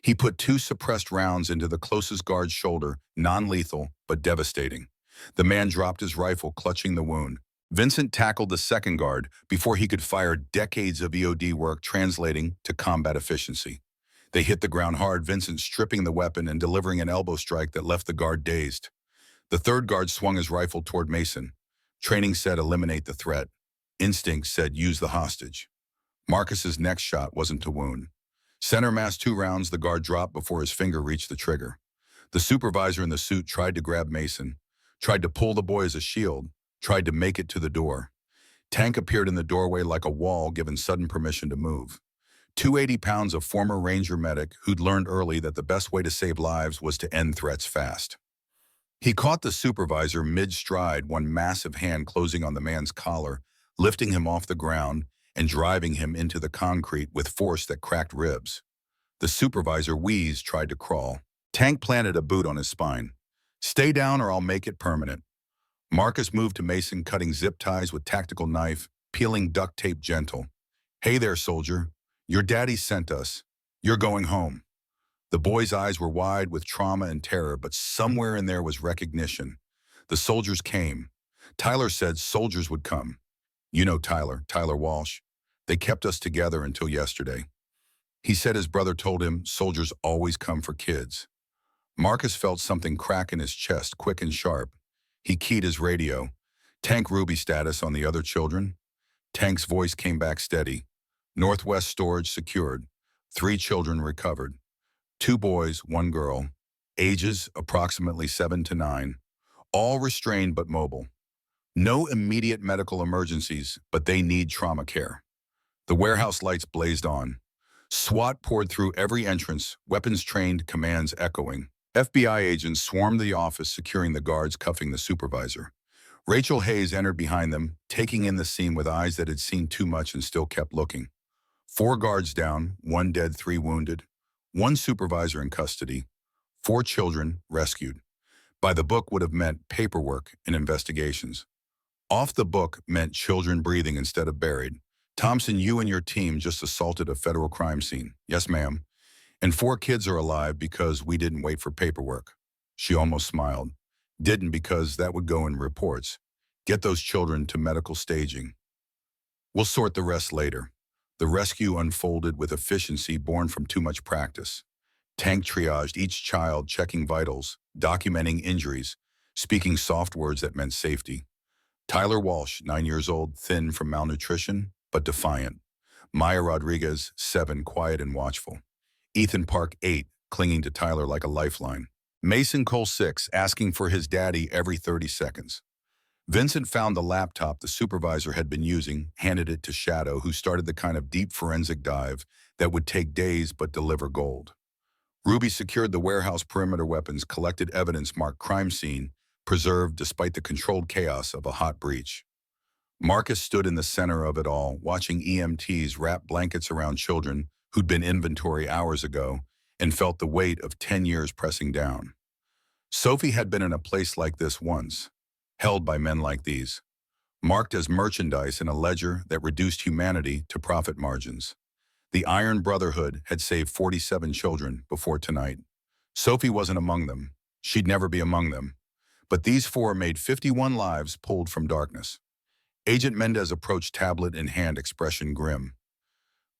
He put 2 suppressed rounds into the closest guard's shoulder, non-lethal, but devastating. The man dropped his rifle, clutching the wound. Vincent tackled the second guard before he could fire, decades of EOD work translating to combat efficiency. They hit the ground hard, Vincent stripping the weapon and delivering an elbow strike that left the guard dazed. The third guard swung his rifle toward Mason. Training said eliminate the threat. Instinct said use the hostage. Marcus's next shot wasn't to wound. Center mass 2 rounds, the guard dropped before his finger reached the trigger. The supervisor in the suit tried to grab Mason, tried to pull the boy as a shield, tried to make it to the door. Tank appeared in the doorway like a wall, given sudden permission to move. 280 pounds of former Ranger medic who'd learned early that the best way to save lives was to end threats fast. He caught the supervisor mid-stride, one massive hand closing on the man's collar, lifting him off the ground and driving him into the concrete with force that cracked ribs. The supervisor wheezed, tried to crawl. Tank planted a boot on his spine. Stay down or I'll make it permanent. Marcus moved to Mason, cutting zip ties with tactical knife, peeling duct tape gentle. Hey there, soldier. Your daddy sent us. You're going home. The boy's eyes were wide with trauma and terror, but somewhere in there was recognition. The soldiers came. Tyler said soldiers would come. You know Tyler Walsh. They kept us together until yesterday. He said his brother told him soldiers always come for kids. Marcus felt something crack in his chest, quick and sharp. He keyed his radio. Tank Ruby status on the other children. Tank's voice came back steady. Northwest storage secured. 3 children recovered. 2 boys, 1 girl. Ages approximately 7 to 9. All restrained but mobile. No immediate medical emergencies, but they need trauma care. The warehouse lights blazed on. SWAT poured through every entrance, weapons-trained commands echoing. FBI agents swarmed the office, securing the guards, cuffing the supervisor. Rachel Hayes entered behind them, taking in the scene with eyes that had seen too much and still kept looking. 4 guards down, 1 dead, 3 wounded. 1 supervisor in custody. 4 children rescued. By the book would have meant paperwork and investigations. Off the book meant children breathing instead of buried. Thompson, you and your team just assaulted a federal crime scene. Yes, ma'am. And 4 kids are alive because we didn't wait for paperwork. She almost smiled. Didn't because that would go in reports. Get those children to medical staging. We'll sort the rest later. The rescue unfolded with efficiency born from too much practice. Tank triaged each child, checking vitals, documenting injuries, speaking soft words that meant safety. Tyler Walsh, 9 years old, thin from malnutrition, but defiant. Maya Rodriguez, 7, quiet and watchful. Ethan Park, 8, clinging to Tyler like a lifeline. Mason Cole 6, asking for his daddy every 30 seconds. Vincent found the laptop the supervisor had been using, handed it to Shadow, who started the kind of deep forensic dive that would take days but deliver gold. Ruby secured the warehouse perimeter weapons, collected evidence marked crime scene, preserved despite the controlled chaos of a hot breach. Marcus stood in the center of it all, watching EMTs wrap blankets around children who'd been inventory hours ago and felt the weight of 10 years pressing down. Sophie had been in a place like this once, held by men like these, marked as merchandise in a ledger that reduced humanity to profit margins. The Iron Brotherhood had saved 47 children before tonight. Sophie wasn't among them. She'd never be among them. But these four made 51 lives pulled from darkness. Agent Mendez approached, tablet in hand, expression grim.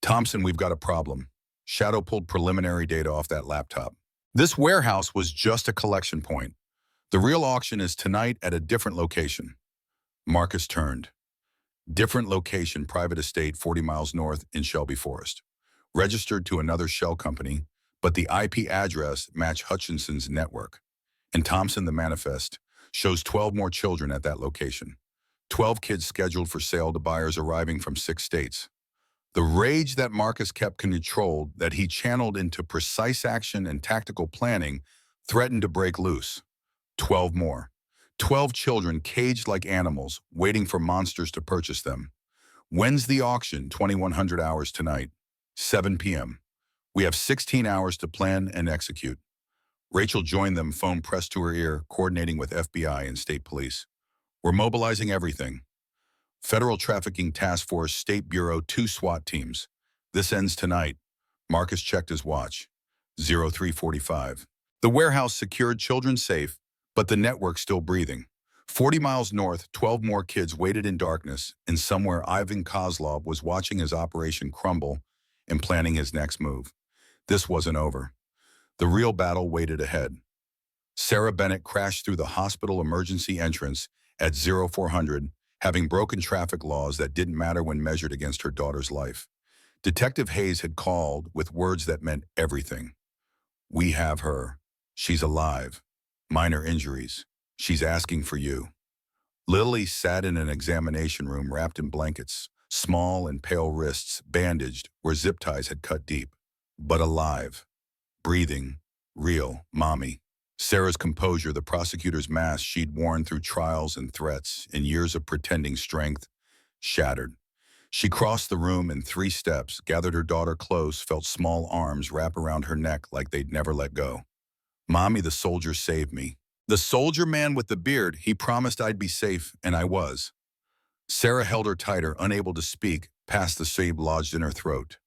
Thompson, we've got a problem. Shadow pulled preliminary data off that laptop. This warehouse was just a collection point. The real auction is tonight at a different location. Marcus turned. Different location, private estate 40 miles north in Shelby Forest. Registered to another shell company, but the IP address matched Hutchinson's network. And Thompson, the manifest, shows 12 more children at that location. 12 kids scheduled for sale to buyers arriving from 6 states. The rage that Marcus kept controlled, that he channeled into precise action and tactical planning, threatened to break loose. 12 more. 12 children caged like animals, waiting for monsters to purchase them. When's the auction? 2100 hours tonight. 7 p.m. We have 16 hours to plan and execute. Rachel joined them, phone pressed to her ear, coordinating with FBI and state police. We're mobilizing everything. Federal Trafficking Task Force, State Bureau, 2 SWAT teams. This ends tonight. Marcus checked his watch. 0345. The warehouse secured, children safe, but the network still breathing. 40 miles north, 12 more kids waited in darkness, and somewhere Ivan Kozlov was watching his operation crumble and planning his next move. This wasn't over. The real battle waited ahead. Sarah Bennett crashed through the hospital emergency entrance at 0400, having broken traffic laws that didn't matter when measured against her daughter's life. Detective Hayes had called with words that meant everything. We have her. She's alive. Minor injuries. She's asking for you. Lily sat in an examination room wrapped in blankets, small and pale wrists bandaged where zip ties had cut deep. But alive. Breathing. Real. Mommy. Sarah's composure, the prosecutor's mask she'd worn through trials and threats and years of pretending strength, shattered. She crossed the room in 3 steps, gathered her daughter close, felt small arms wrap around her neck like they'd never let go. Mommy, the soldier saved me. The soldier man with the beard, he promised I'd be safe, and I was. Sarah held her tighter, unable to speak, past the sob lodged in her throat.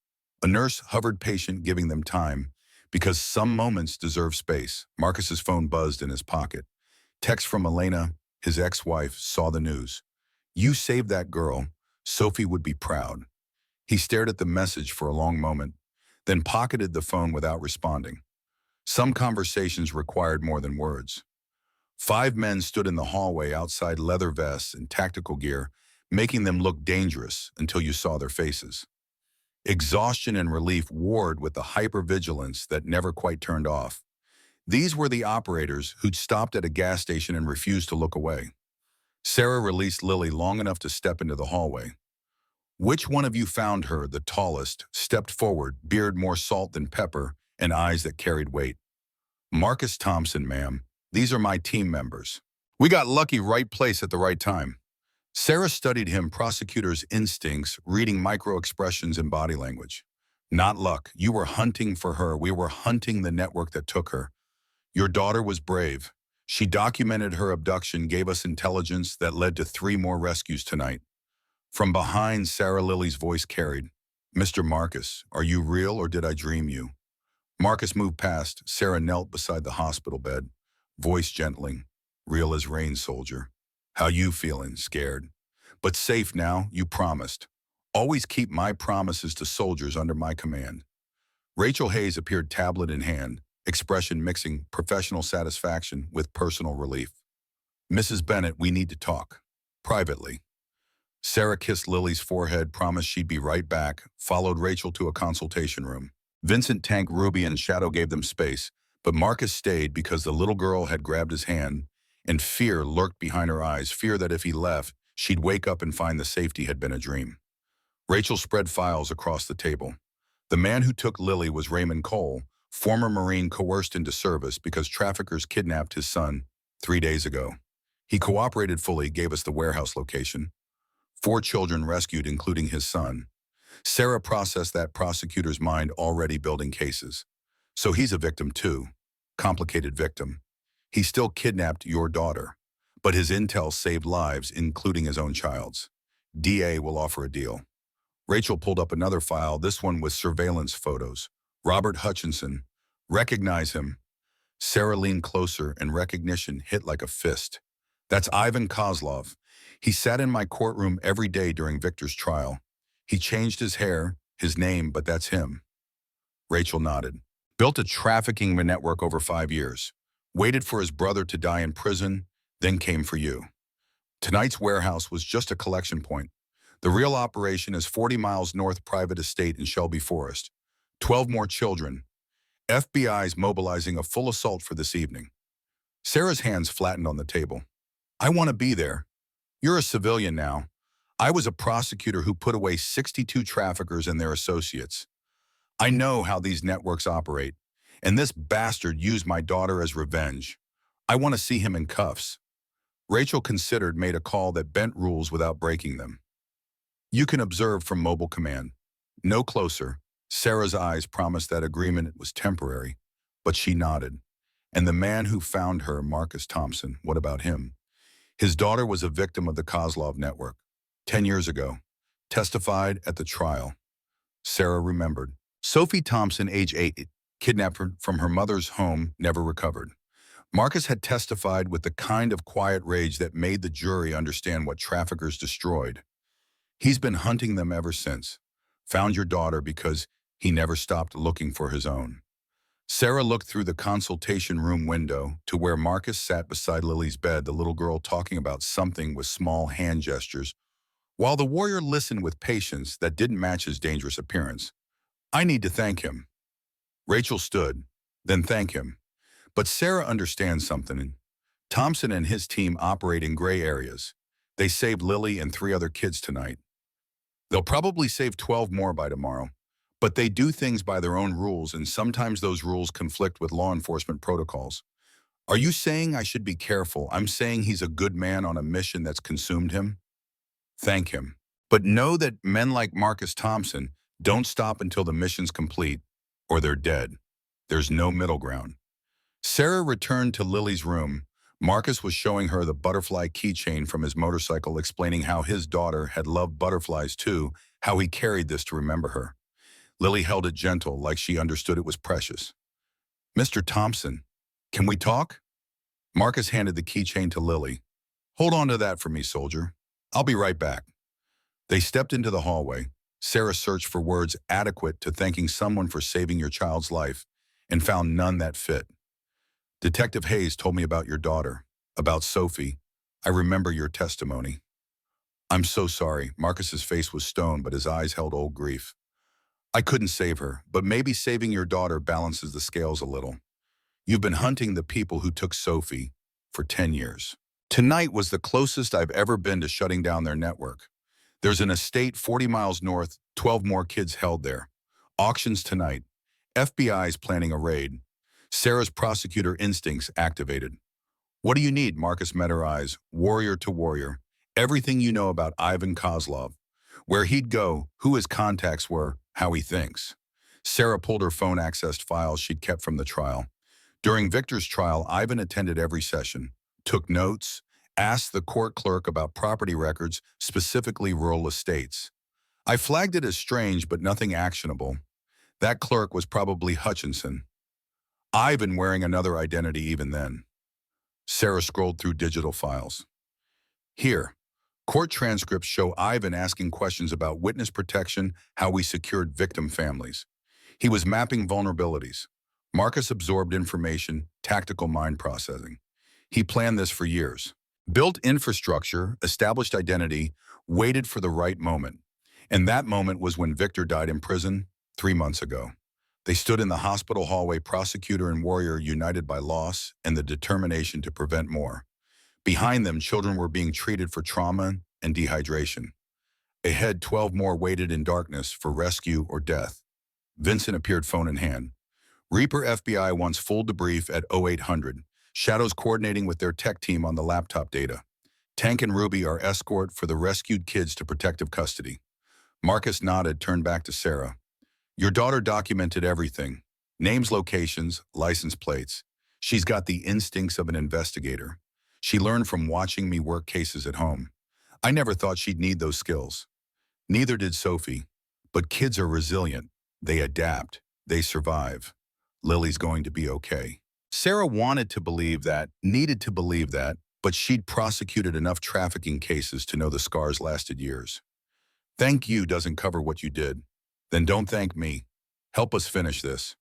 A nurse hovered patient, giving them time, because some moments deserve space. Marcus's phone buzzed in his pocket. Text from Elena, his ex-wife, saw the news. You saved that girl. Sophie would be proud. He stared at the message for a long moment, then pocketed the phone without responding. Some conversations required more than words. 5 men stood in the hallway outside, leather vests and tactical gear, making them look dangerous until you saw their faces. Exhaustion and relief warred with the hypervigilance that never quite turned off. These were the operators who'd stopped at a gas station and refused to look away. Sarah released Lily long enough to step into the hallway. Which one of you found her? The tallest stepped forward, beard more salt than pepper and eyes that carried weight. Marcus Thompson, ma'am. These are my team members. We got lucky, right place at the right time. Sarah studied him, prosecutor's instincts, reading micro-expressions in body language. Not luck. You were hunting for her. We were hunting the network that took her. Your daughter was brave. She documented her abduction, gave us intelligence that led to 3 more rescues tonight. From behind, Sarah Lily's voice carried. Mr. Marcus, are you real or did I dream you? Marcus moved past. Sarah knelt beside the hospital bed, voice gentling. Real as rain, soldier. How you feeling? Scared. But safe now, you promised. Always keep my promises to soldiers under my command. Rachel Hayes appeared, tablet in hand, expression mixing professional satisfaction with personal relief. Mrs. Bennett, we need to talk. Privately. Sarah kissed Lily's forehead, promised she'd be right back, followed Rachel to a consultation room. Vincent, Tank, Ruby, and Shadow gave them space, but Marcus stayed because the little girl had grabbed his hand, and fear lurked behind her eyes, fear that if he left, she'd wake up and find the safety had been a dream. Rachel spread files across the table. The man who took Lily was Raymond Cole, former Marine coerced into service because traffickers kidnapped his son 3 days ago. He cooperated fully, gave us the warehouse location. 4 children rescued, including his son. Sarah processed that prosecutor's mind, already building cases. So he's a victim too. Complicated victim. He still kidnapped your daughter, but his intel saved lives, including his own child's. DA will offer a deal. Rachel pulled up another file, this one with surveillance photos. Robert Hutchinson. Recognize him. Sarah leaned closer, and recognition hit like a fist. That's Ivan Kozlov. He sat in my courtroom every day during Victor's trial. He changed his hair, his name, but that's him. Rachel nodded. Built a trafficking network over 5 years. Waited for his brother to die in prison, then came for you. Tonight's warehouse was just a collection point. The real operation is 40 miles north, private estate in Shelby Forest. 12 more children. FBI's mobilizing a full assault for this evening. Sarah's hands flattened on the table. I want to be there. You're a civilian now. I was a prosecutor who put away 62 traffickers and their associates. I know how these networks operate, and this bastard used my daughter as revenge. I want to see him in cuffs. Rachel considered, made a call that bent rules without breaking them. You can observe from mobile command. No closer. Sarah's eyes promised that agreement was temporary, but she nodded. And the man who found her, Marcus Thompson, what about him? His daughter was a victim of the Kozlov network. 10 years ago. Testified at the trial. Sarah remembered. Sophie Thompson, age 8, kidnapped from her mother's home, never recovered. Marcus had testified with the kind of quiet rage that made the jury understand what traffickers destroyed. He's been hunting them ever since. Found your daughter because he never stopped looking for his own. Sarah looked through the consultation room window to where Marcus sat beside Lily's bed, the little girl talking about something with small hand gestures, while the warrior listened with patience that didn't match his dangerous appearance. I need to thank him. Rachel stood, then thank him. But Sarah understands something. Thompson and his team operate in gray areas. They saved Lily and 3 other kids tonight. They'll probably save 12 more by tomorrow. But they do things by their own rules, and sometimes those rules conflict with law enforcement protocols. Are you saying I should be careful? I'm saying he's a good man on a mission that's consumed him. Thank him. But know that men like Marcus Thompson don't stop until the mission's complete, or they're dead. There's no middle ground. Sarah returned to Lily's room. Marcus was showing her the butterfly keychain from his motorcycle, explaining how his daughter had loved butterflies too, how he carried this to remember her. Lily held it gentle, like she understood it was precious. Mr. Thompson, can we talk? Marcus handed the keychain to Lily. Hold on to that for me, soldier. I'll be right back. They stepped into the hallway. Sarah searched for words adequate to thanking someone for saving your child's life and found none that fit. Detective Hayes told me about your daughter, about Sophie. I remember your testimony. I'm so sorry. Marcus's face was stone, but his eyes held old grief. I couldn't save her, but maybe saving your daughter balances the scales a little. You've been hunting the people who took Sophie for 10 years. Tonight was the closest I've ever been to shutting down their network. There's an estate 40 miles north, 12 more kids held there. Auctions tonight. FBI's planning a raid. Sarah's prosecutor instincts activated. What do you need? Marcus met her eyes, warrior to warrior. Everything you know about Ivan Kozlov. Where he'd go, who his contacts were, how he thinks. Sarah pulled her phone-accessed files she'd kept from the trial. During Victor's trial, Ivan attended every session, took notes, asked the court clerk about property records, specifically rural estates. I flagged it as strange, but nothing actionable. That clerk was probably Hutchinson. Ivan wearing another identity even then. Sarah scrolled through digital files. Here, court transcripts show Ivan asking questions about witness protection, how we secured victim families. He was mapping vulnerabilities. Marcus absorbed information, tactical mind processing. He planned this for years. Built infrastructure, established identity, waited for the right moment. And that moment was when Victor died in prison 3 months ago. They stood in the hospital hallway, prosecutor and warrior united by loss and the determination to prevent more. Behind them, children were being treated for trauma and dehydration. Ahead, 12 more waited in darkness for rescue or death. Vincent appeared phone in hand. Reaper FBI wants full debrief at 0800. Shadows coordinating with their tech team on the laptop data. Tank and Ruby are escort for the rescued kids to protective custody. Marcus nodded, turned back to Sarah. Your daughter documented everything. Names, locations, license plates. She's got the instincts of an investigator. She learned from watching me work cases at home. I never thought she'd need those skills. Neither did Sophie. But kids are resilient. They adapt. They survive. Lily's going to be okay. Sarah wanted to believe that, needed to believe that, but she'd prosecuted enough trafficking cases to know the scars lasted years. Thank you doesn't cover what you did. Then don't thank me. Help us finish this.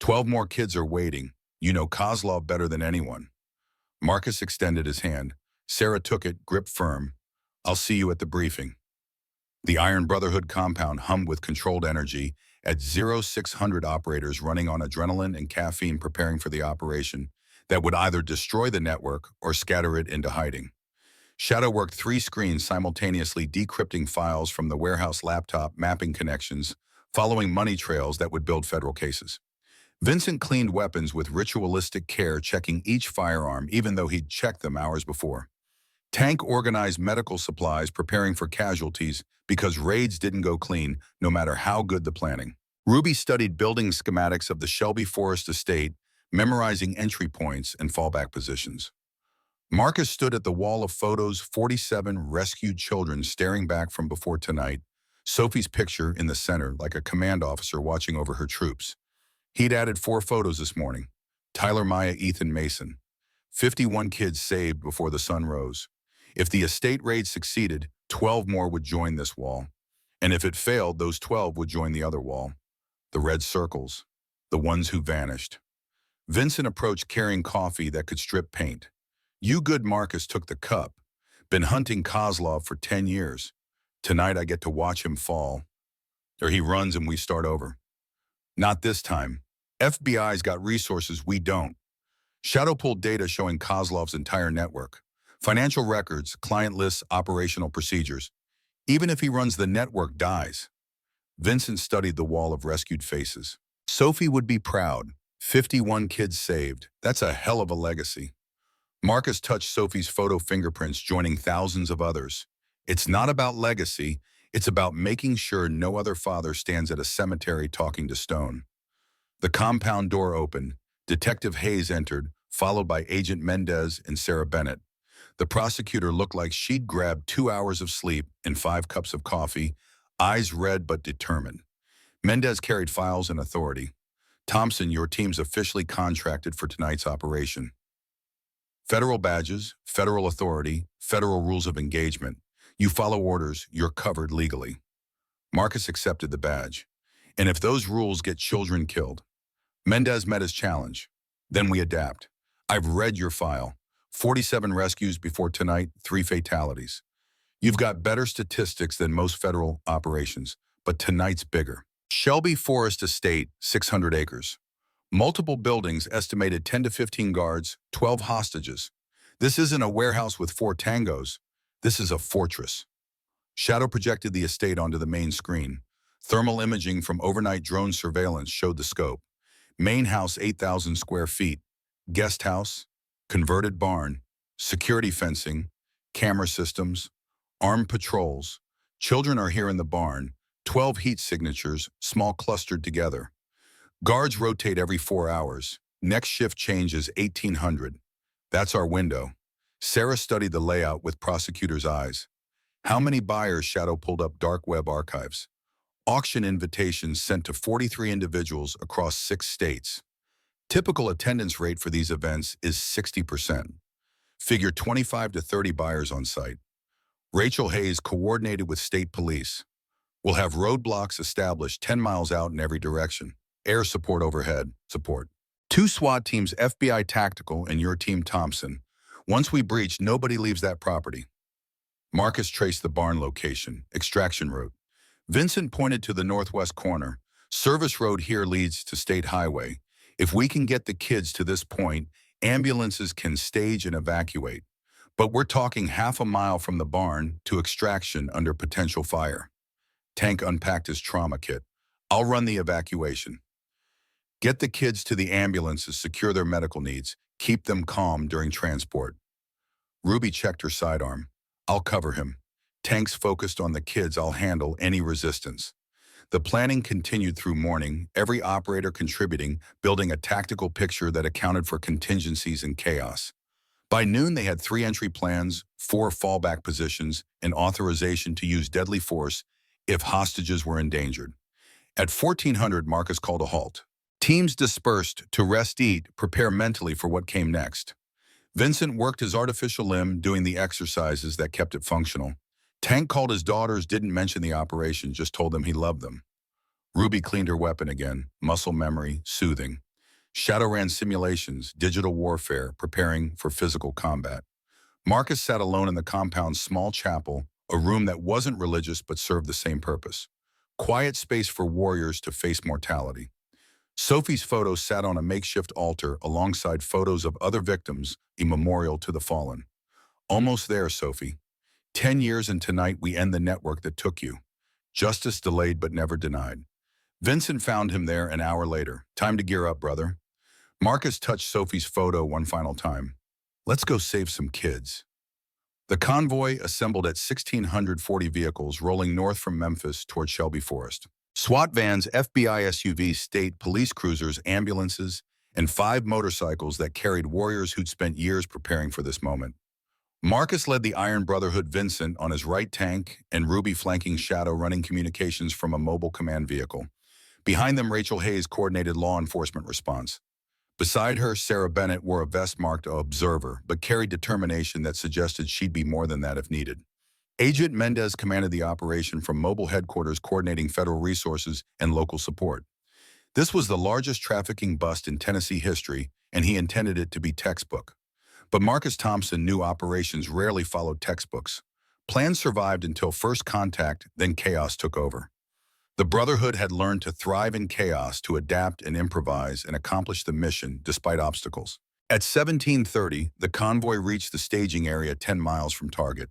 12 more kids are waiting. You know Kozlov better than anyone. Marcus extended his hand. Sarah took it, gripped firm. I'll see you at the briefing. The Iron Brotherhood compound hummed with controlled energy at 0600 operators running on adrenaline and caffeine preparing for the operation that would either destroy the network or scatter it into hiding. Shadow worked 3 screens simultaneously decrypting files from the warehouse laptop, mapping connections, following money trails that would build federal cases. Vincent cleaned weapons with ritualistic care, checking each firearm even though he'd checked them hours before. Tank organized medical supplies, preparing for casualties because raids didn't go clean, no matter how good the planning. Ruby studied building schematics of the Shelby Forest estate, memorizing entry points and fallback positions. Marcus stood at the wall of photos, 47 rescued children staring back from before tonight, Sophie's picture in the center like a command officer watching over her troops. He'd added 4 photos this morning. Tyler, Maya, Ethan, Mason. 51 kids saved before the sun rose. If the estate raid succeeded, 12 more would join this wall. And if it failed, those 12 would join the other wall. The red circles. The ones who vanished. Vincent approached carrying coffee that could strip paint. You good Marcus took the cup. Been hunting Kozlov for 10 years. Tonight I get to watch him fall. Or he runs and we start over. Not this time. FBI's got resources we don't. Shadow pulled data showing Kozlov's entire network. Financial records, client lists, operational procedures. Even if he runs, the network dies. Vincent studied the wall of rescued faces. Sophie would be proud. 51 kids saved. That's a hell of a legacy. Marcus touched Sophie's photo fingerprints, joining thousands of others. It's not about legacy. It's about making sure no other father stands at a cemetery talking to stone. The compound door opened. Detective Hayes entered, followed by Agent Mendez and Sarah Bennett. The prosecutor looked like she'd grabbed 2 hours of sleep and 5 cups of coffee, eyes red but determined. Mendez carried files and authority. Thompson, your team's officially contracted for tonight's operation. Federal badges, federal authority, federal rules of engagement. You follow orders, you're covered legally. Marcus accepted the badge. And if those rules get children killed? Mendez met his challenge. Then we adapt. I've read your file. 47 rescues before tonight, 3 fatalities. You've got better statistics than most federal operations, but tonight's bigger. Shelby Forest Estate, 600 acres. Multiple buildings, estimated 10 to 15 guards, 12 hostages. This isn't a warehouse with 4 tangos. This is a fortress. Shadow projected the estate onto the main screen. Thermal imaging from overnight drone surveillance showed the scope. Main house, 8,000 square feet. Guest house, converted barn, security fencing, camera systems, armed patrols. Children are here in the barn. 12 heat signatures, small clustered together. Guards rotate every 4 hours. Next shift changes 1800. That's our window. Sarah studied the layout with prosecutor's eyes. How many buyers? Shadow pulled up dark web archives. Auction invitations sent to 43 individuals across 6 states. Typical attendance rate for these events is 60%. Figure 25 to 30 buyers on site. Rachel Hayes coordinated with state police. We'll have roadblocks established 10 miles out in every direction. Air support overhead. Support. 2 SWAT teams, FBI Tactical and your team Thompson. Once we breach, nobody leaves that property. Marcus traced the barn location, extraction route. Vincent pointed to the northwest corner. Service road here leads to state highway. If we can get the kids to this point, ambulances can stage and evacuate. But we're talking half a mile from the barn to extraction under potential fire. Tank unpacked his trauma kit. I'll run the evacuation. Get the kids to the ambulances, secure their medical needs, keep them calm during transport. Ruby checked her sidearm. I'll cover him. Tank's focused on the kids. I'll handle any resistance. The planning continued through morning, every operator contributing, building a tactical picture that accounted for contingencies and chaos. By noon, they had 3 entry plans, 4 fallback positions, and authorization to use deadly force if hostages were endangered. At 1400, Marcus called a halt. Teams dispersed to rest, eat, prepare mentally for what came next. Vincent worked his artificial limb, doing the exercises that kept it functional. Tank called his daughters, didn't mention the operation, just told them he loved them. Ruby cleaned her weapon again, muscle memory, soothing. Shadow ran simulations, digital warfare, preparing for physical combat. Marcus sat alone in the compound's small chapel, a room that wasn't religious but served the same purpose. Quiet space for warriors to face mortality. Sophie's photo sat on a makeshift altar alongside photos of other victims, a memorial to the fallen. Almost there, Sophie. 10 years and tonight we end the network that took you. Justice delayed but never denied. Vincent found him there an hour later. Time to gear up, brother. Marcus touched Sophie's photo one final time. Let's go save some kids. The convoy assembled at 1,640 vehicles rolling north from Memphis toward Shelby Forest. SWAT vans, FBI SUVs, state police cruisers, ambulances, and 5 motorcycles that carried warriors who'd spent years preparing for this moment. Marcus led the Iron Brotherhood, Vincent on his right, Tank, and Ruby flanking Shadow, running communications from a mobile command vehicle. Behind them, Rachel Hayes coordinated law enforcement response. Beside her, Sarah Bennett wore a vest marked Observer, but carried determination that suggested she'd be more than that if needed. Agent Mendez commanded the operation from mobile headquarters, coordinating federal resources and local support. This was the largest trafficking bust in Tennessee history, and he intended it to be textbook. But Marcus Thompson knew operations rarely followed textbooks. Plans survived until first contact, then chaos took over. The Brotherhood had learned to thrive in chaos, to adapt and improvise and accomplish the mission despite obstacles. At 1730, the convoy reached the staging area 10 miles from target.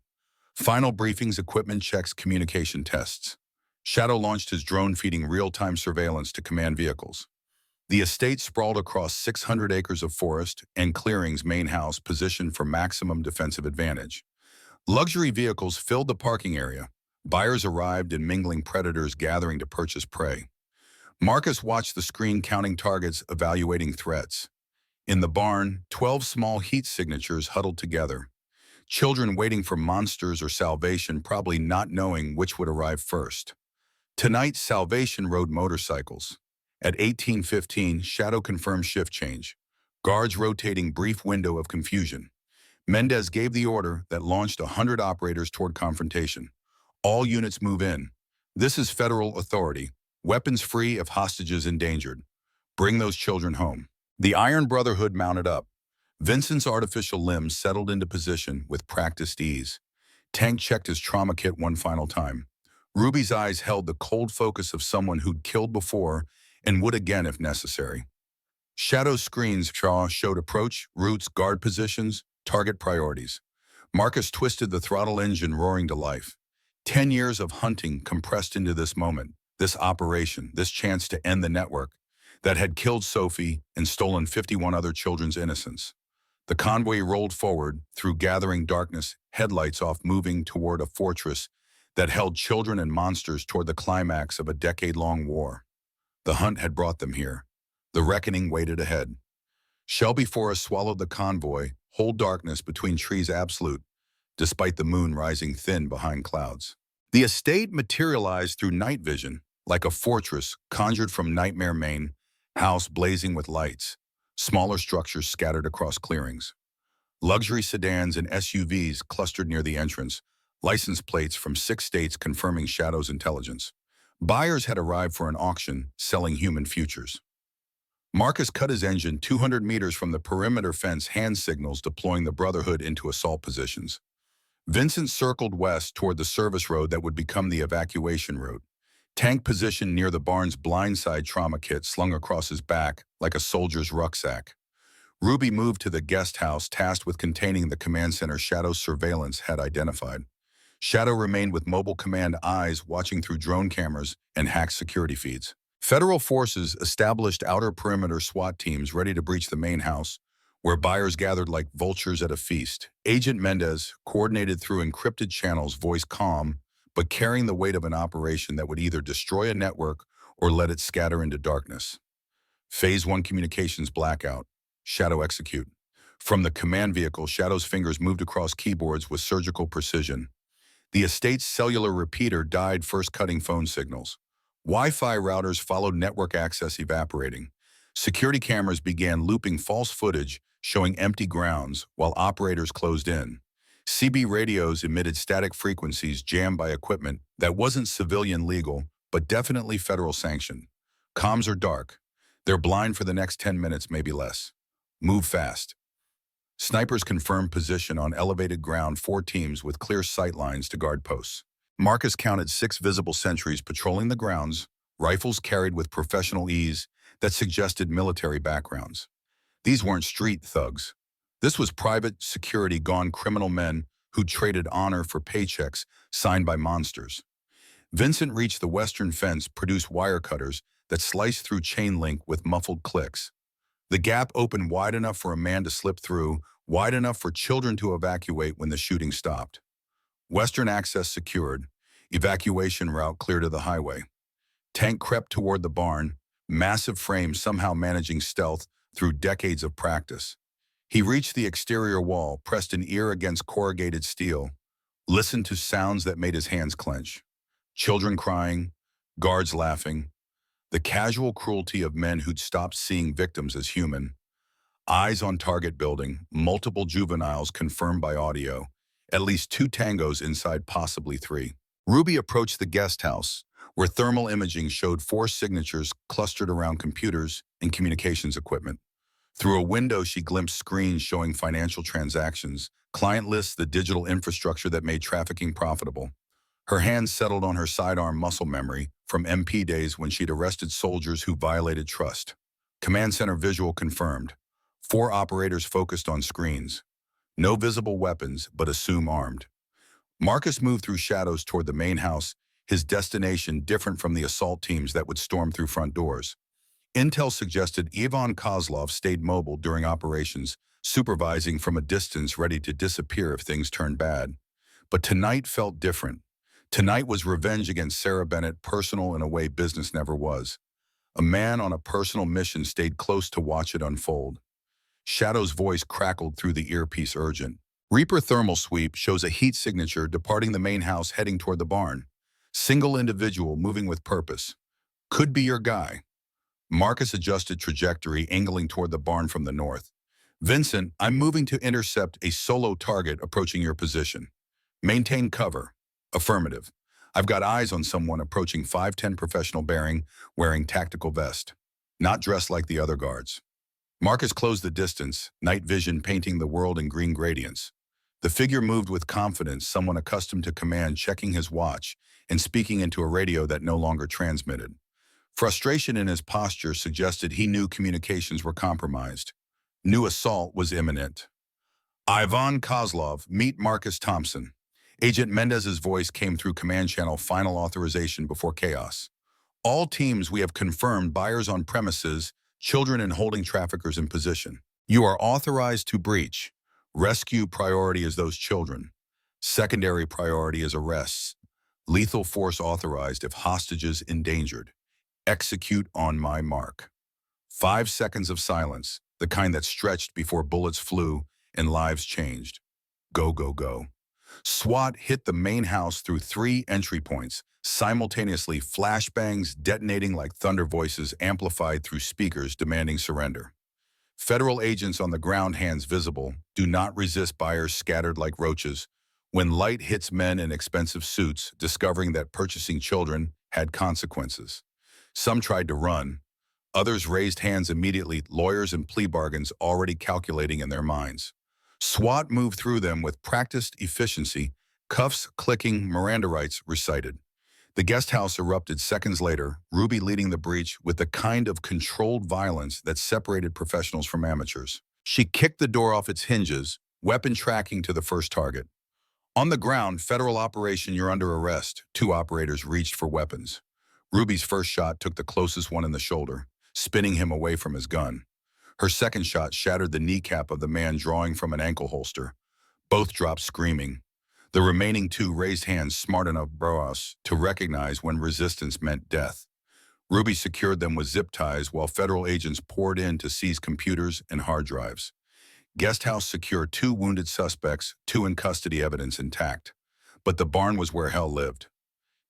Final briefings, equipment checks, communication tests. Shadow launched his drone, feeding real-time surveillance to command vehicles. The estate sprawled across 600 acres of forest and clearings, main house positioned for maximum defensive advantage. Luxury vehicles filled the parking area. Buyers arrived and mingling, predators gathering to purchase prey. Marcus watched the screen, counting targets, evaluating threats. In the barn, 12 small heat signatures huddled together. Children waiting for monsters or salvation, probably not knowing which would arrive first. Tonight, Salvation rode motorcycles. At 18:15, Shadow confirmed shift change. Guards rotating, brief window of confusion. Mendez gave the order that launched 100 operators toward confrontation. All units move in. This is federal authority. Weapons free if hostages endangered. Bring those children home. The Iron Brotherhood mounted up. Vincent's artificial limbs settled into position with practiced ease. Tank checked his trauma kit one final time. Ruby's eyes held the cold focus of someone who'd killed before and would again if necessary. Shadow's screens showed approach, routes, guard positions, target priorities. Marcus twisted the throttle, engine roaring to life. 10 years of hunting compressed into this moment, this operation, this chance to end the network that had killed Sophie and stolen 51 other children's innocence. The convoy rolled forward through gathering darkness, headlights off, moving toward a fortress that held children and monsters, toward the climax of a decade-long war. The hunt had brought them here. The reckoning waited ahead. Shelby Forest swallowed the convoy, whole darkness between trees absolute, despite the moon rising thin behind clouds. The estate materialized through night vision, like a fortress conjured from Nightmare, Maine, house blazing with lights, smaller structures scattered across clearings. Luxury sedans and SUVs clustered near the entrance, license plates from 6 states confirming Shadow's intelligence. Buyers had arrived for an auction, selling human futures. Marcus cut his engine 200 meters from the perimeter fence, hand signals deploying the Brotherhood into assault positions. Vincent circled west toward the service road that would become the evacuation route. Tank positioned near the barn's blindside trauma kit slung across his back like a soldier's rucksack. Ruby moved to the guest house tasked with containing the command center Shadow's surveillance had identified. Shadow remained with mobile command eyes watching through drone cameras and hacked security feeds. Federal forces established outer perimeter SWAT teams ready to breach the main house, where buyers gathered like vultures at a feast. Agent Mendez, coordinated through encrypted channels, voiced calm, but carrying the weight of an operation that would either destroy a network or let it scatter into darkness. Phase 1 communications blackout. Shadow execute. From the command vehicle, Shadow's fingers moved across keyboards with surgical precision. The estate's cellular repeater died, first cutting phone signals. Wi-Fi routers followed, network access evaporating. Security cameras began looping false footage showing empty grounds while operators closed in. CB radios emitted static frequencies jammed by equipment that wasn't civilian legal, but definitely federal sanctioned. Comms are dark. They're blind for the next 10 minutes, maybe less. Move fast. Snipers confirmed position on elevated ground, 4 teams with clear sight lines to guard posts. Marcus counted 6 visible sentries patrolling the grounds, rifles carried with professional ease that suggested military backgrounds. These weren't street thugs. This was private security gone criminal men who traded honor for paychecks signed by monsters. Vincent reached the western fence, produced wire cutters that sliced through chain link with muffled clicks. The gap opened wide enough for a man to slip through, wide enough for children to evacuate when the shooting stopped. Western access secured, evacuation route clear to the highway. Tank crept toward the barn, massive frame somehow managing stealth through decades of practice. He reached the exterior wall, pressed an ear against corrugated steel, listened to sounds that made his hands clench. Children crying, guards laughing, the casual cruelty of men who'd stopped seeing victims as human. Eyes on target building, multiple juveniles confirmed by audio, at least 2 tangos inside, possibly 3. Ruby approached the guest house, where thermal imaging showed 4 signatures clustered around computers and communications equipment. Through a window, she glimpsed screens showing financial transactions, client lists, the digital infrastructure that made trafficking profitable. Her hands settled on her sidearm muscle memory from MP days when she'd arrested soldiers who violated trust. Command center visual confirmed. 4 operators focused on screens. No visible weapons, but assume armed. Marcus moved through shadows toward the main house, his destination different from the assault teams that would storm through front doors. Intel suggested Ivan Kozlov stayed mobile during operations, supervising from a distance, ready to disappear if things turned bad. But tonight felt different. Tonight was revenge against Sarah Bennett, personal in a way business never was. A man on a personal mission stayed close to watch it unfold. Shadow's voice crackled through the earpiece, urgent. Reaper thermal sweep shows a heat signature departing the main house heading toward the barn. Single individual moving with purpose. Could be your guy. Marcus adjusted trajectory, angling toward the barn from the north. Vincent, I'm moving to intercept a solo target approaching your position. Maintain cover. Affirmative. I've got eyes on someone approaching 5'10" professional bearing, wearing tactical vest. Not dressed like the other guards. Marcus closed the distance, night vision painting the world in green gradients. The figure moved with confidence, someone accustomed to command, checking his watch and speaking into a radio that no longer transmitted. Frustration in his posture suggested he knew communications were compromised. Knew assault was imminent. Ivan Kozlov, meet Marcus Thompson. Agent Mendez's voice came through command channel, final authorization before chaos. All teams, we have confirmed buyers on premises, children and holding traffickers in position. You are authorized to breach. Rescue priority is those children. Secondary priority is arrests. Lethal force authorized if hostages endangered. Execute on my mark. 5 seconds of silence, the kind that stretched before bullets flew and lives changed. Go, go, go. SWAT hit the main house through 3 entry points, simultaneously, flashbangs detonating like thunder, voices amplified through speakers demanding surrender. Federal agents on the ground, hands visible, do not resist, buyers scattered like roaches. When light hits men in expensive suits, discovering that purchasing children had consequences. Some tried to run. Others raised hands immediately, lawyers and plea bargains already calculating in their minds. SWAT moved through them with practiced efficiency, cuffs clicking, Miranda rights recited. The guest house erupted seconds later, Ruby leading the breach with the kind of controlled violence that separated professionals from amateurs. She kicked the door off its hinges, weapon tracking to the first target. On the ground, Federal Operation You're Under Arrest, two operators reached for weapons. Ruby's first shot took the closest one in the shoulder, spinning him away from his gun. Her second shot shattered the kneecap of the man drawing from an ankle holster. Both dropped screaming. The remaining two raised hands smart enough brows to recognize when resistance meant death. Ruby secured them with zip ties while federal agents poured in to seize computers and hard drives. Guest house secured two wounded suspects, two in custody, evidence intact. But the barn was where hell lived.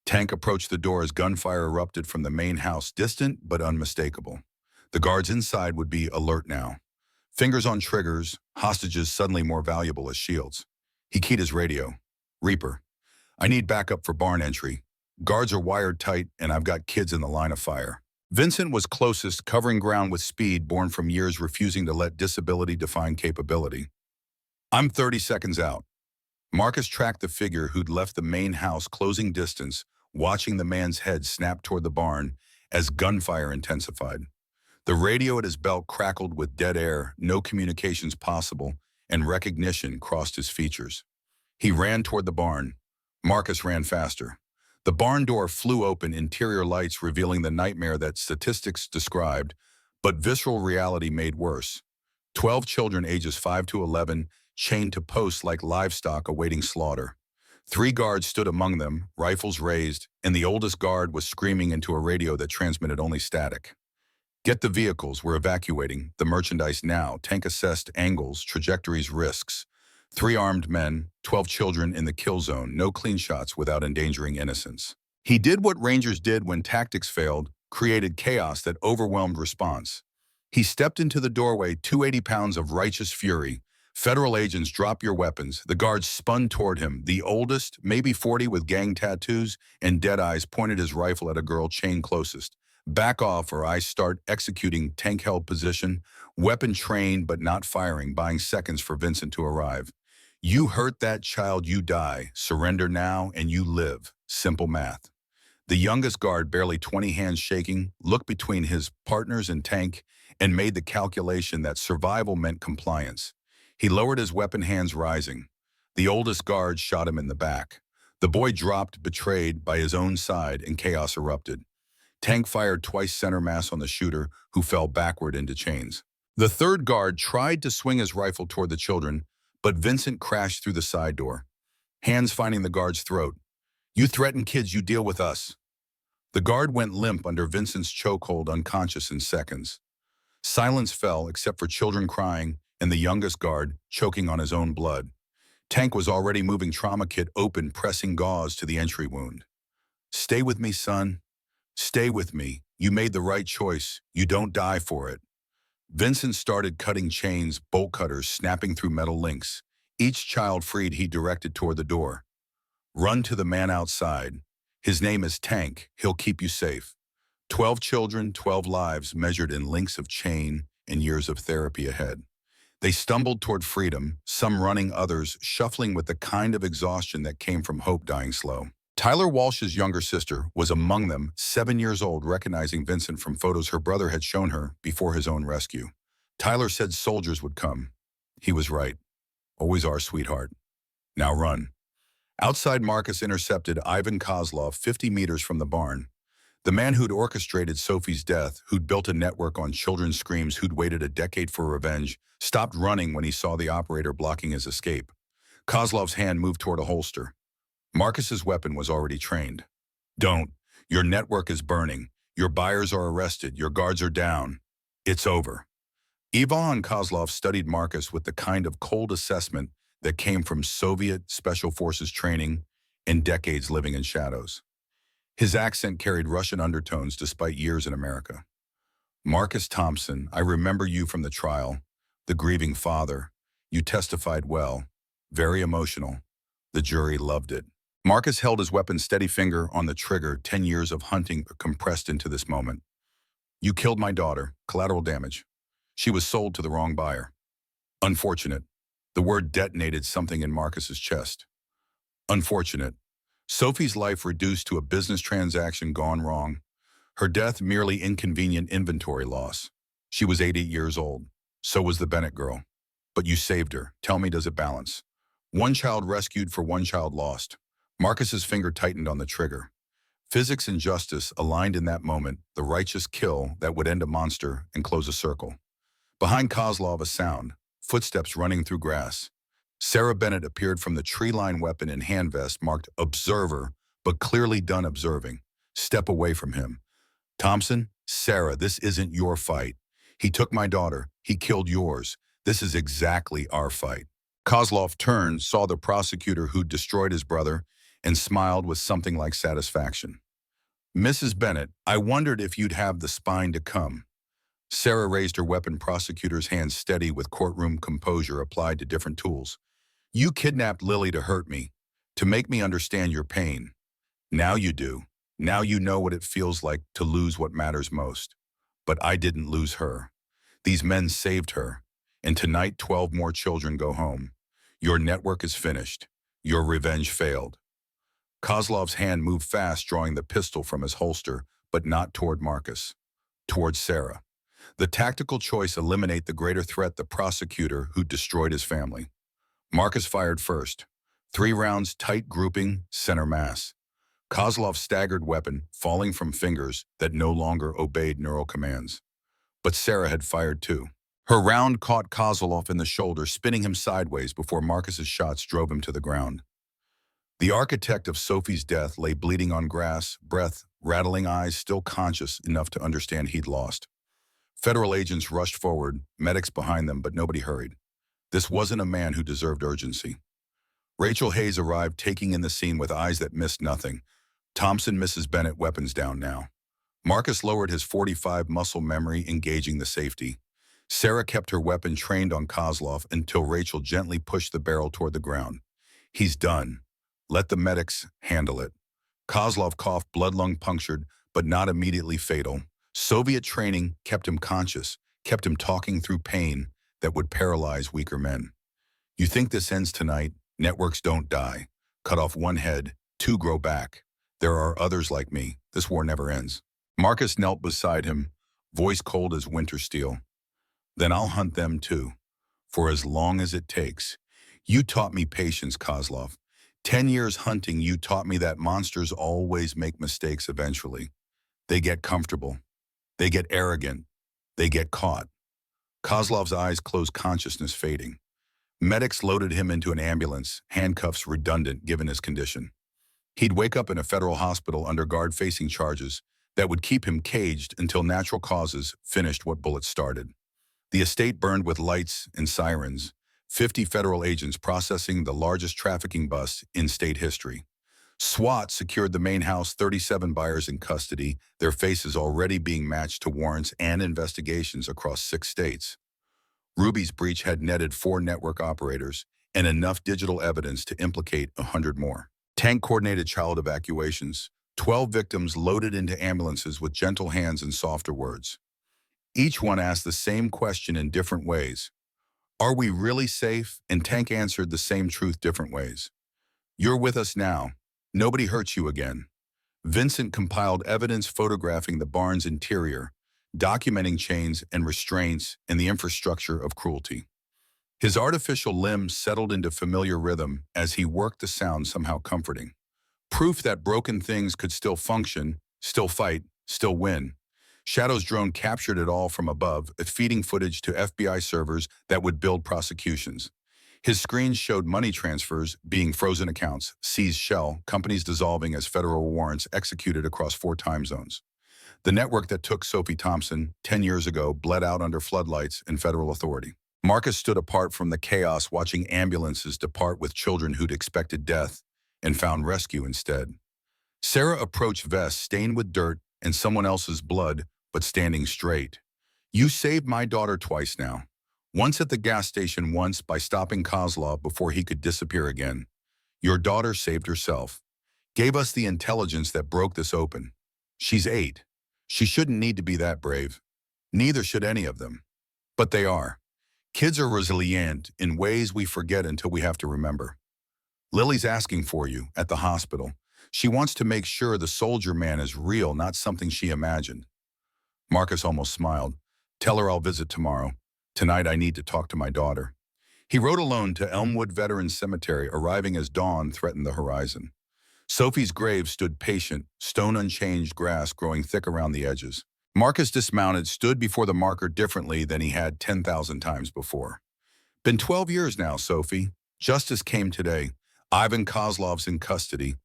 Tank approached the door as gunfire erupted from the main house, distant but unmistakable. The guards inside would be alert now. Fingers on triggers, hostages suddenly more valuable as shields. He keyed his radio. Reaper, I need backup for barn entry. Guards are wired tight, and I've got kids in the line of fire. Vincent was closest, covering ground with speed born from years refusing to let disability define capability. I'm 30 seconds out. Marcus tracked the figure who'd left the main house closing distance, watching the man's head snap toward the barn as gunfire intensified. The radio at his belt crackled with dead air, no communications possible, and recognition crossed his features. He ran toward the barn. Marcus ran faster. The barn door flew open, interior lights revealing the nightmare that statistics described, but visceral reality made worse. 12 children ages 5 to 11 chained to posts like livestock awaiting slaughter. 3 guards stood among them, rifles raised, and the oldest guard was screaming into a radio that transmitted only static. Get the vehicles, we're evacuating. The merchandise now. Tank assessed angles, trajectories, risks. 3 armed men, 12 children in the kill zone, no clean shots without endangering innocence. He did what Rangers did when tactics failed, created chaos that overwhelmed response. He stepped into the doorway, 280 pounds of righteous fury. Federal agents, drop your weapons. The guards spun toward him. The oldest, maybe 40 with gang tattoos and dead eyes, pointed his rifle at a girl chained closest. Back off or I start executing. Tank held position, weapon trained but not firing, buying seconds for Vincent to arrive. You hurt that child, you die. Surrender now and you live. Simple math. The youngest guard, barely 20, hands shaking, looked between his partners and Tank and made the calculation that survival meant compliance. He lowered his weapon, hands rising. The oldest guard shot him in the back. The boy dropped, betrayed by his own side, and chaos erupted. Tank fired twice, center mass on the shooter, who fell backward into chains. The third guard tried to swing his rifle toward the children, but Vincent crashed through the side door. Hands finding the guard's throat. You threaten kids, you deal with us. The guard went limp under Vincent's chokehold, unconscious in seconds. Silence fell, except for children crying and the youngest guard choking on his own blood. Tank was already moving trauma kit open, pressing gauze to the entry wound. Stay with me, son. Stay with me. You made the right choice. You don't die for it. Vincent started cutting chains, bolt cutters snapping through metal links. Each child freed, he directed toward the door. Run to the man outside. His name is Tank. He'll keep you safe. 12 children, 12 lives measured in links of chain and years of therapy ahead. They stumbled toward freedom, some running, others shuffling with the kind of exhaustion that came from hope dying slow. Tyler Walsh's younger sister was among them, 7 years old, recognizing Vincent from photos her brother had shown her before his own rescue. Tyler said soldiers would come. He was right. Always are, sweetheart. Now run. Outside, Marcus intercepted Ivan Kozlov 50 meters from the barn. The man who'd orchestrated Sophie's death, who'd built a network on children's screams, who'd waited a decade for revenge, stopped running when he saw the operator blocking his escape. Kozlov's hand moved toward a holster. Marcus's weapon was already trained. Don't. Your network is burning. Your buyers are arrested. Your guards are down. It's over. Ivan Kozlov studied Marcus with the kind of cold assessment that came from Soviet Special Forces training and decades living in shadows. His accent carried Russian undertones despite years in America. Marcus Thompson, I remember you from the trial. The grieving father. You testified well. Very emotional. The jury loved it. Marcus held his weapon, steady finger on the trigger, 10 years of hunting compressed into this moment. You killed my daughter. Collateral damage. She was sold to the wrong buyer. Unfortunate. The word detonated something in Marcus's chest. Unfortunate. Sophie's life reduced to a business transaction gone wrong. Her death merely inconvenient inventory loss. She was 80 years old. So was the Bennett girl. But you saved her. Tell me, does it balance? One child rescued for one child lost. Marcus's finger tightened on the trigger. Physics and justice aligned in that moment, the righteous kill that would end a monster and close a circle. Behind Kozlov, a sound, footsteps running through grass. Sarah Bennett appeared from the tree-lined weapon and hand vest marked observer, but clearly done observing. Step away from him. Thompson, Sarah, this isn't your fight. He took my daughter. He killed yours. This is exactly our fight. Kozlov turned, saw the prosecutor who'd destroyed his brother, and smiled with something like satisfaction. Mrs. Bennett, I wondered if you'd have the spine to come. Sarah raised her weapon, prosecutor's hands steady with courtroom composure applied to different tools. You kidnapped Lily to hurt me, to make me understand your pain. Now you do. Now you know what it feels like to lose what matters most. But I didn't lose her. These men saved her. And tonight 12 more children go home. Your network is finished. Your revenge failed. Kozlov's hand moved fast, drawing the pistol from his holster, but not toward Marcus. Toward Sarah. The tactical choice eliminate the greater threat, the prosecutor who destroyed his family. Marcus fired first. 3 rounds, tight grouping, center mass. Kozlov's staggered weapon, falling from fingers that no longer obeyed neural commands. But Sarah had fired too. Her round caught Kozlov in the shoulder, spinning him sideways before Marcus's shots drove him to the ground. The architect of Sophie's death lay bleeding on grass, breath, rattling eyes, still conscious enough to understand he'd lost. Federal agents rushed forward, medics behind them, but nobody hurried. This wasn't a man who deserved urgency. Rachel Hayes arrived, taking in the scene with eyes that missed nothing. Thompson, Mrs. Bennett, weapons down now. Marcus lowered his .45 muscle memory, engaging the safety. Sarah kept her weapon trained on Kozlov until Rachel gently pushed the barrel toward the ground. He's done. Let the medics handle it. Kozlov coughed, blood lung punctured, but not immediately fatal. Soviet training kept him conscious, kept him talking through pain that would paralyze weaker men. You think this ends tonight? Networks don't die. Cut off one head, 2 grow back. There are others like me. This war never ends. Marcus knelt beside him, voice cold as winter steel. Then I'll hunt them too, for as long as it takes. You taught me patience, Kozlov. 10 years hunting, you taught me that monsters always make mistakes eventually. They get comfortable. They get arrogant. They get caught. Kozlov's eyes closed, consciousness fading. Medics loaded him into an ambulance, handcuffs redundant given his condition. He'd wake up in a federal hospital under guard-facing charges that would keep him caged until natural causes finished what bullets started. The estate burned with lights and sirens, 50 federal agents processing the largest trafficking bust in state history. SWAT secured the main house, 37 buyers in custody, their faces already being matched to warrants and investigations across 6 states. Ruby's breach had netted 4 network operators and enough digital evidence to implicate 100 more. Tank-coordinated child evacuations, 12 victims loaded into ambulances with gentle hands and softer words. Each one asked the same question in different ways. Are we really safe? And Tank answered the same truth different ways. You're with us now. Nobody hurts you again. Vincent compiled evidence photographing the barn's interior, documenting chains and restraints and the infrastructure of cruelty. His artificial limbs settled into familiar rhythm as he worked the sound, somehow comforting. Proof that broken things could still function, still fight, still win. Shadow's drone captured it all from above, feeding footage to FBI servers that would build prosecutions. His screens showed money transfers being frozen, accounts, seized shell, companies dissolving as federal warrants executed across 4 time zones. The network that took Sophie Thompson 10 years ago bled out under floodlights and federal authority. Marcus stood apart from the chaos, watching ambulances depart with children who'd expected death and found rescue instead. Sarah approached vest stained with dirt and someone else's blood, but standing straight. You saved my daughter twice now. Once at the gas station, once by stopping Kozlov before he could disappear again. Your daughter saved herself. Gave us the intelligence that broke this open. She's 8. She shouldn't need to be that brave. Neither should any of them. But they are. Kids are resilient in ways we forget until we have to remember. Lily's asking for you at the hospital. She wants to make sure the soldier man is real, not something she imagined. Marcus almost smiled. Tell her I'll visit tomorrow. Tonight I need to talk to my daughter. He rode alone to Elmwood Veterans Cemetery, arriving as dawn threatened the horizon. Sophie's grave stood patient, stone unchanged, grass growing thick around the edges. Marcus dismounted, stood before the marker differently than he had 10,000 times before. Been 12 years now, Sophie. Justice came today. Ivan Kozlov's in custody.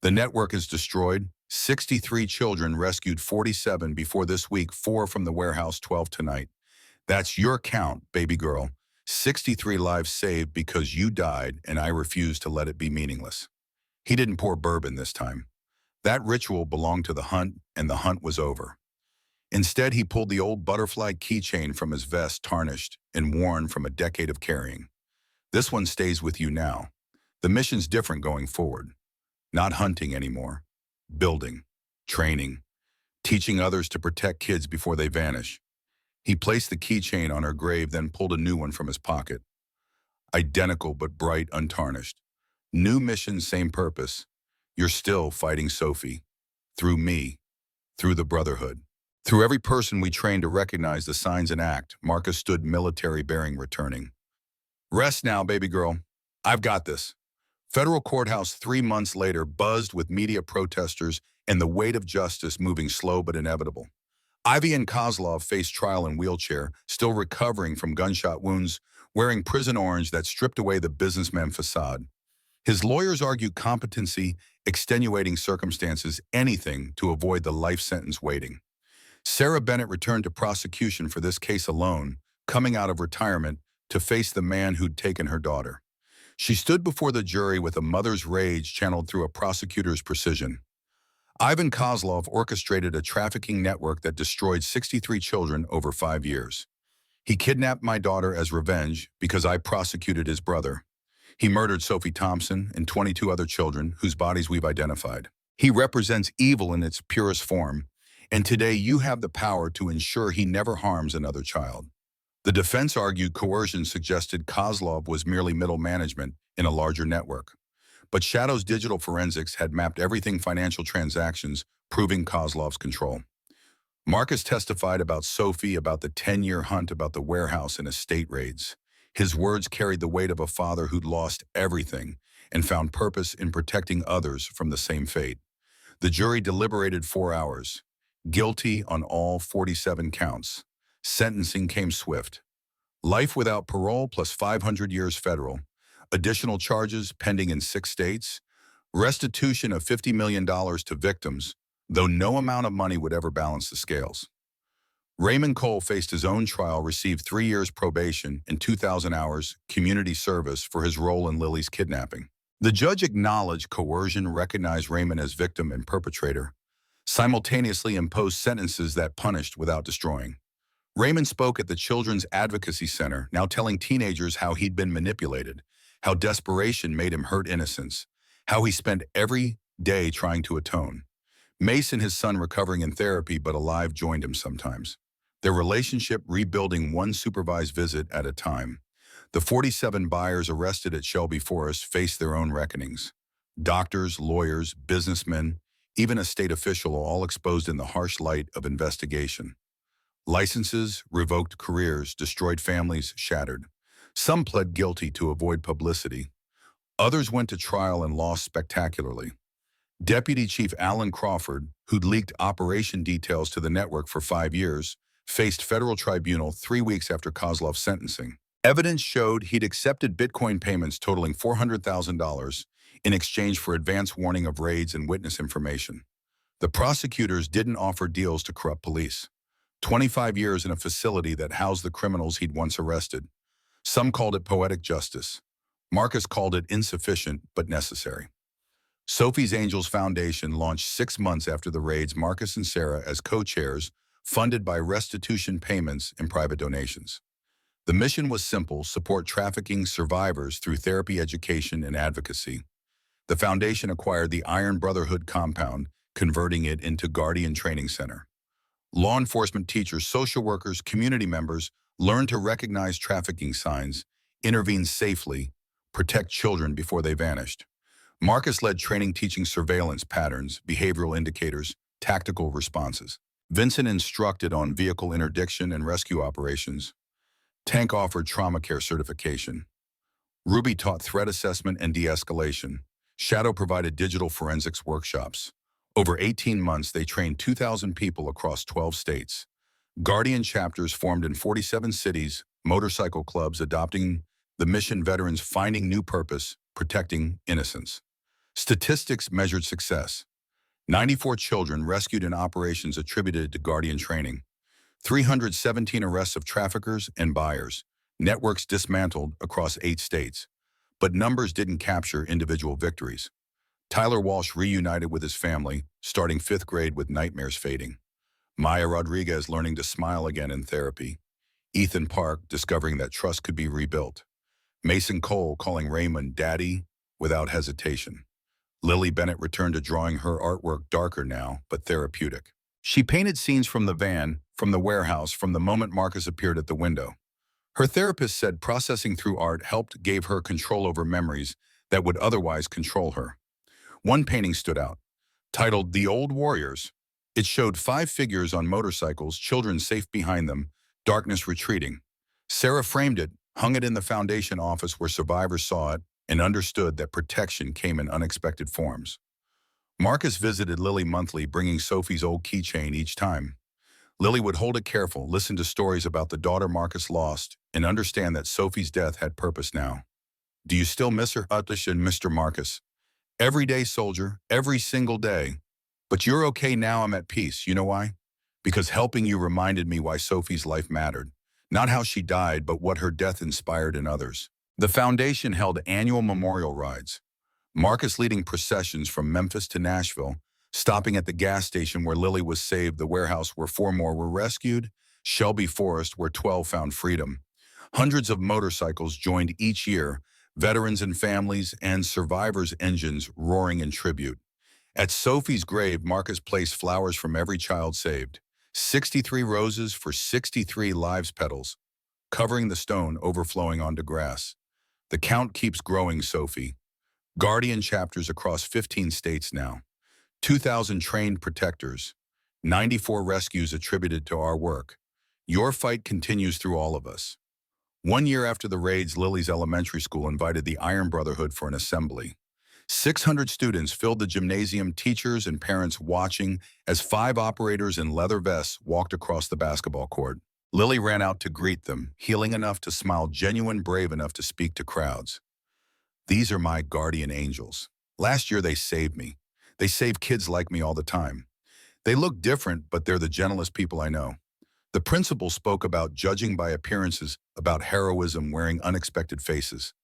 The network is destroyed. 63 children rescued, 47 before this week, 4 from the warehouse, 12 tonight. That's your count, baby girl. 63 lives saved because you died, and I refuse to let it be meaningless. He didn't pour bourbon this time. That ritual belonged to the hunt, and the hunt was over. Instead, he pulled the old butterfly keychain from his vest, tarnished and worn from a decade of carrying. This one stays with you now. The mission's different going forward. Not hunting anymore. Building, training, teaching others to protect kids before they vanish. He placed the keychain on her grave, then pulled a new one from his pocket. Identical but bright, untarnished. New mission, same purpose. You're still fighting Sophie. Through me. Through the Brotherhood. Through every person we train to recognize the signs and act. Marcus stood, military bearing, returning. Rest now, baby girl. I've got this. Federal courthouse 3 months later buzzed with media, protesters, and the weight of justice moving slow but inevitable. Ivan Kozlov faced trial in wheelchair, still recovering from gunshot wounds, wearing prison orange that stripped away the businessman facade. His lawyers argued competency, extenuating circumstances, anything to avoid the life sentence waiting. Sarah Bennett returned to prosecution for this case alone, coming out of retirement to face the man who'd taken her daughter. She stood before the jury with a mother's rage channeled through a prosecutor's precision. Ivan Kozlov orchestrated a trafficking network that destroyed 63 children over 5 years. He kidnapped my daughter as revenge because I prosecuted his brother. He murdered Sophie Thompson and 22 other children whose bodies we've identified. He represents evil in its purest form, and today you have the power to ensure he never harms another child. The defense argued coercion suggested Kozlov was merely middle management in a larger network. But Shadow's digital forensics had mapped everything, financial transactions, proving Kozlov's control. Marcus testified about Sophie, about the 10-year hunt, about the warehouse and estate raids. His words carried the weight of a father who'd lost everything and found purpose in protecting others from the same fate. The jury deliberated 4 hours. Guilty on all 47 counts. Sentencing came swift. Life without parole plus 500 years federal. Additional charges pending in 6 states. Restitution of $50 million to victims, though no amount of money would ever balance the scales. Raymond Cole faced his own trial, received 3 years probation and 2,000 hours community service for his role in Lily's kidnapping. The judge acknowledged coercion, recognized Raymond as victim and perpetrator, simultaneously imposed sentences that punished without destroying. Raymond spoke at the Children's Advocacy Center, now telling teenagers how he'd been manipulated, how desperation made him hurt innocence, how he spent every day trying to atone. Mason, his son recovering in therapy but alive, joined him sometimes. Their relationship rebuilding one supervised visit at a time. The 47 buyers arrested at Shelby Forest faced their own reckonings. Doctors, lawyers, businessmen, even a state official, all exposed in the harsh light of investigation. Licenses, revoked careers, destroyed families, shattered. Some pled guilty to avoid publicity. Others went to trial and lost spectacularly. Deputy Chief Alan Crawford, who'd leaked operation details to the network for 5 years, faced federal tribunal 3 weeks after Kozlov's sentencing. Evidence showed he'd accepted Bitcoin payments totaling $400,000 in exchange for advance warning of raids and witness information. The prosecutors didn't offer deals to corrupt police. 25 years in a facility that housed the criminals he'd once arrested. Some called it poetic justice. Marcus called it insufficient but necessary. Sophie's Angels Foundation launched 6 months after the raids, Marcus and Sarah as co-chairs, funded by restitution payments and private donations. The mission was simple: support trafficking survivors through therapy, education, and advocacy. The foundation acquired the Iron Brotherhood compound, converting it into Guardian Training Center. Law enforcement, teachers, social workers, community members learned to recognize trafficking signs, intervene safely, protect children before they vanished. Marcus led training teaching surveillance patterns, behavioral indicators, tactical responses. Vincent instructed on vehicle interdiction and rescue operations. Tank offered trauma care certification. Ruby taught threat assessment and de-escalation. Shadow provided digital forensics workshops. Over 18 months, they trained 2,000 people across 12 states. Guardian chapters formed in 47 cities, motorcycle clubs adopting the mission, veterans finding new purpose, protecting innocence. Statistics measured success. 94 children rescued in operations attributed to Guardian training. 317 arrests of traffickers and buyers. Networks dismantled across 8 states. But numbers didn't capture individual victories. Tyler Walsh reunited with his family, starting 5th grade with nightmares fading. Maya Rodriguez learning to smile again in therapy. Ethan Park discovering that trust could be rebuilt. Mason Cole calling Raymond daddy without hesitation. Lily Bennett returned to drawing her artwork darker now, but therapeutic. She painted scenes from the van, from the warehouse, from the moment Marcus appeared at the window. Her therapist said processing through art gave her control over memories that would otherwise control her. One painting stood out, titled The Old Warriors. It showed 5 figures on motorcycles, children safe behind them, darkness retreating. Sarah framed it, hung it in the foundation office where survivors saw it, and understood that protection came in unexpected forms. Marcus visited Lily monthly, bringing Sophie's old keychain each time. Lily would hold it careful, listen to stories about the daughter Marcus lost, and understand that Sophie's death had purpose now. Do you still miss her, Utlish and Mr. Marcus? Every day, soldier, every single day. But you're okay now, I'm at peace. You know why? Because helping you reminded me why Sophie's life mattered. Not how she died, but what her death inspired in others. The foundation held annual memorial rides. Marcus leading processions from Memphis to Nashville, stopping at the gas station where Lily was saved, the warehouse where 4 more were rescued, Shelby Forest where 12 found freedom. Hundreds of motorcycles joined each year, veterans and families and survivors' engines roaring in tribute. At Sophie's grave, Marcus placed flowers from every child saved. 63 roses for 63 lives petals, covering the stone overflowing onto grass. The count keeps growing, Sophie. Guardian chapters across 15 states now. 2,000 trained protectors. 94 rescues attributed to our work. Your fight continues through all of us. 1 year after the raids, Lily's elementary school invited the Iron Brotherhood for an assembly. 600 students filled the gymnasium, teachers and parents watching as 5 operators in leather vests walked across the basketball court. Lily ran out to greet them, healing enough to smile, genuine, brave enough to speak to crowds. These are my guardian angels. Last year they saved me. They save kids like me all the time. They look different, but they're the gentlest people I know. The principal spoke about judging by appearances, about heroism wearing unexpected faces.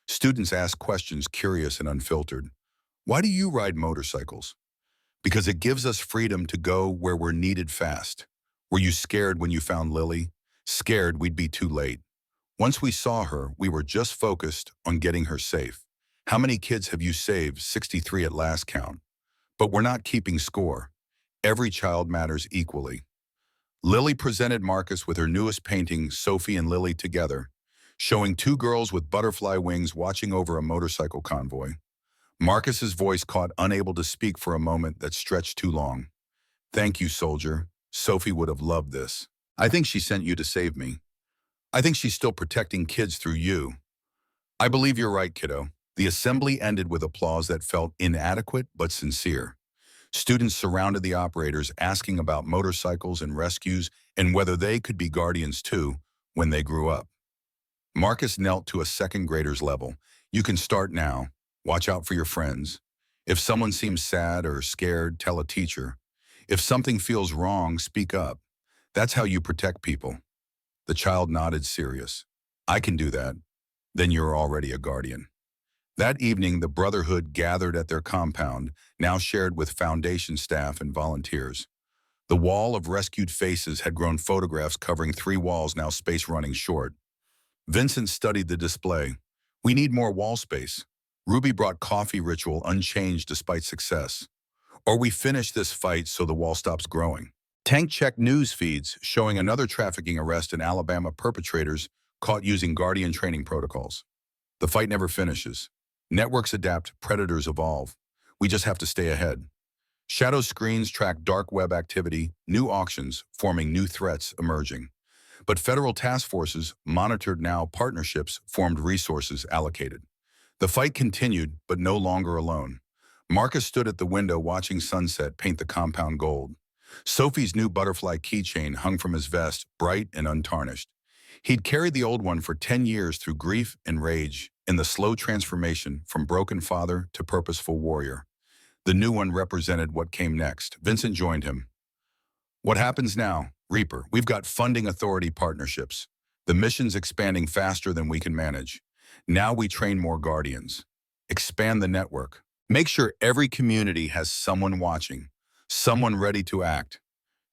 Students asked questions, curious and unfiltered. Why do you ride motorcycles? Because it gives us freedom to go where we're needed fast. Were you scared when you found Lily? Scared we'd be too late. Once we saw her, we were just focused on getting her safe. How many kids have you saved? 63 at last count. But we're not keeping score. Every child matters equally. Lily presented Marcus with her newest painting, Sophie and Lily Together, showing 2 girls with butterfly wings watching over a motorcycle convoy. Marcus's voice caught, unable to speak for a moment that stretched too long. Thank you, soldier. Sophie would have loved this. I think she sent you to save me. I think she's still protecting kids through you. I believe you're right, kiddo. The assembly ended with applause that felt inadequate but sincere. Students surrounded the operators, asking about motorcycles and rescues and whether they could be guardians too when they grew up. Marcus knelt to a 2nd grader's level. You can start now. Watch out for your friends. If someone seems sad or scared, tell a teacher. If something feels wrong, speak up. That's how you protect people. The child nodded, serious. I can do that. Then you're already a guardian. That evening, the Brotherhood gathered at their compound, now shared with Foundation staff and volunteers. The wall of rescued faces had grown photographs covering 3 walls, now space running short. Vincent studied the display. We need more wall space. Ruby brought coffee, ritual unchanged despite success. Or we finish this fight so the wall stops growing. Tank checked news feeds showing another trafficking arrest in Alabama, perpetrators caught using Guardian training protocols. The fight never finishes. Networks adapt, predators evolve. We just have to stay ahead. Shadow screens track dark web activity, new auctions forming new threats emerging. But federal task forces monitored now partnerships formed resources allocated. The fight continued, but no longer alone. Marcus stood at the window watching sunset paint the compound gold. Sophie's new butterfly keychain hung from his vest, bright and untarnished. He'd carried the old one for 10 years through grief and rage in the slow transformation from broken father to purposeful warrior. The new one represented what came next. Vincent joined him. What happens now? Reaper, we've got funding authority partnerships. The mission's expanding faster than we can manage. Now we train more guardians. Expand the network. Make sure every community has someone watching, someone ready to act.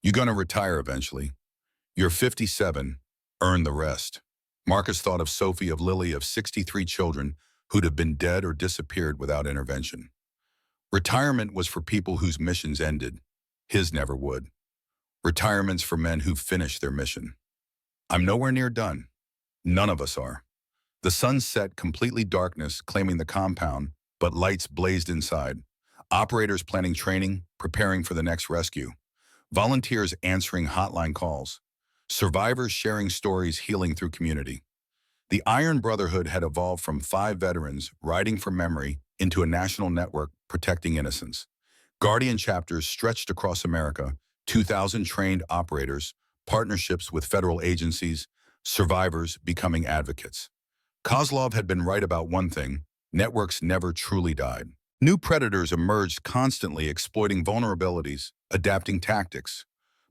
You're gonna retire eventually. You're 57, earn the rest. Marcus thought of Sophie, of Lily, of 63 children who'd have been dead or disappeared without intervention. Retirement was for people whose missions ended. His never would. Retirement's for men who've finished their mission. I'm nowhere near done. None of us are. The sun set, completely darkness, claiming the compound, but lights blazed inside. Operators planning training, preparing for the next rescue. Volunteers answering hotline calls. Survivors sharing stories, healing through community. The Iron Brotherhood had evolved from 5 veterans riding for memory into a national network protecting innocence. Guardian chapters stretched across America, 2,000 trained operators, partnerships with federal agencies, survivors becoming advocates. Kozlov had been right about one thing: networks never truly died. New predators emerged, constantly exploiting vulnerabilities, adapting tactics.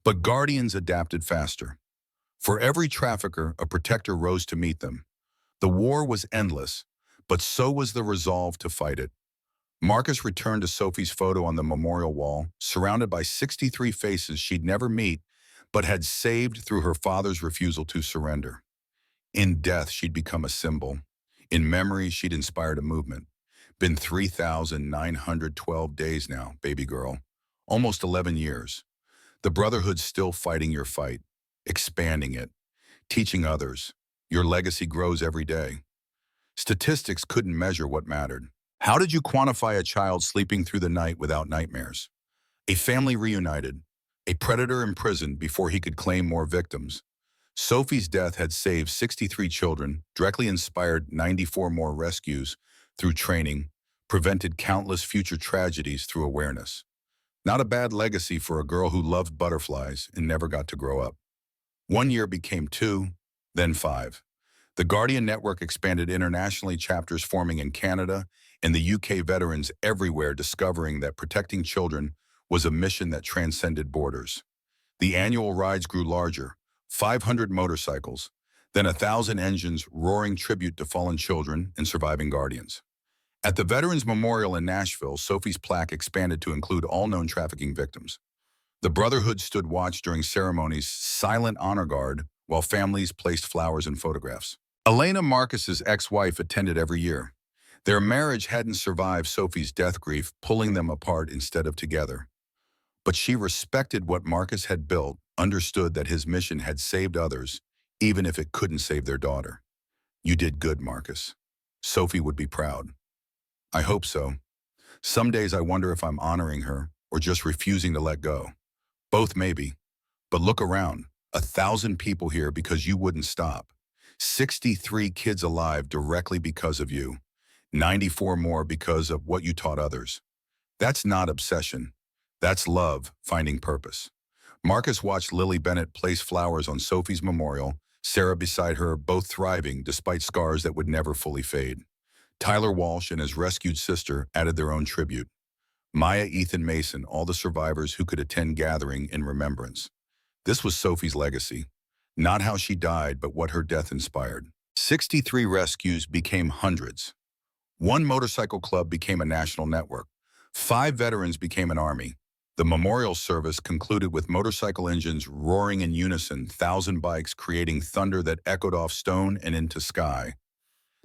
But Guardians adapted faster. For every trafficker, a protector rose to meet them. The war was endless, but so was the resolve to fight it. Marcus returned to Sophie's photo on the memorial wall, surrounded by 63 faces she'd never meet, but had saved through her father's refusal to surrender. In death, she'd become a symbol. In memory, she'd inspired a movement. Been 3,912 days now, baby girl. Almost 11 years. The Brotherhood's still fighting your fight, expanding it, teaching others. Your legacy grows every day. Statistics couldn't measure what mattered. How did you quantify a child sleeping through the night without nightmares? A family reunited, a predator imprisoned before he could claim more victims. Sophie's death had saved 63 children, directly inspired 94 more rescues through training, prevented countless future tragedies through awareness. Not a bad legacy for a girl who loved butterflies and never got to grow up. 1 year became 2, then 5. The Guardian Network expanded internationally, chapters forming in Canada and the UK, veterans everywhere discovering that protecting children was a mission that transcended borders. The annual rides grew larger, 500 motorcycles, then 1,000 engines roaring tribute to fallen children and surviving guardians. At the Veterans Memorial in Nashville, Sophie's plaque expanded to include all known trafficking victims. The Brotherhood stood watch during ceremonies, silent honor guard, while families placed flowers and photographs. Elena, Marcus's ex-wife, attended every year. Their marriage hadn't survived Sophie's death grief, pulling them apart instead of together. But she respected what Marcus had built, understood that his mission had saved others, even if it couldn't save their daughter. You did good, Marcus. Sophie would be proud. I hope so. Some days I wonder if I'm honoring her or just refusing to let go. Both maybe. But look around. 1,000 people here because you wouldn't stop. 63 kids alive directly because of you. 94 more because of what you taught others. That's not obsession. That's love, finding purpose. Marcus watched Lily Bennett place flowers on Sophie's memorial, Sarah beside her, both thriving despite scars that would never fully fade. Tyler Walsh and his rescued sister added their own tribute. Maya, Ethan, Mason, all the survivors who could attend gathering in remembrance. This was Sophie's legacy. Not how she died, but what her death inspired. 63 rescues became hundreds. 1 motorcycle club became a national network. 5 veterans became an army. The memorial service concluded with motorcycle engines roaring in unison, 1,000 bikes creating thunder that echoed off stone and into sky.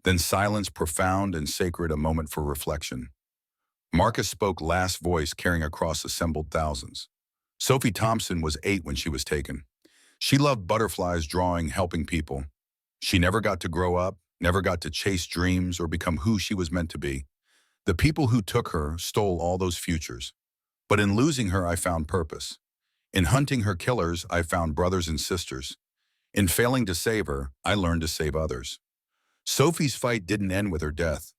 Then silence, profound and sacred, a moment for reflection. Marcus spoke last voice, carrying across assembled thousands. Sophie Thompson was 8 when she was taken. She loved butterflies, drawing, helping people. She never got to grow up, never got to chase dreams or become who she was meant to be. The people who took her stole all those futures. But in losing her, I found purpose. In hunting her killers, I found brothers and sisters. In failing to save her, I learned to save others. Sophie's fight didn't end with her death.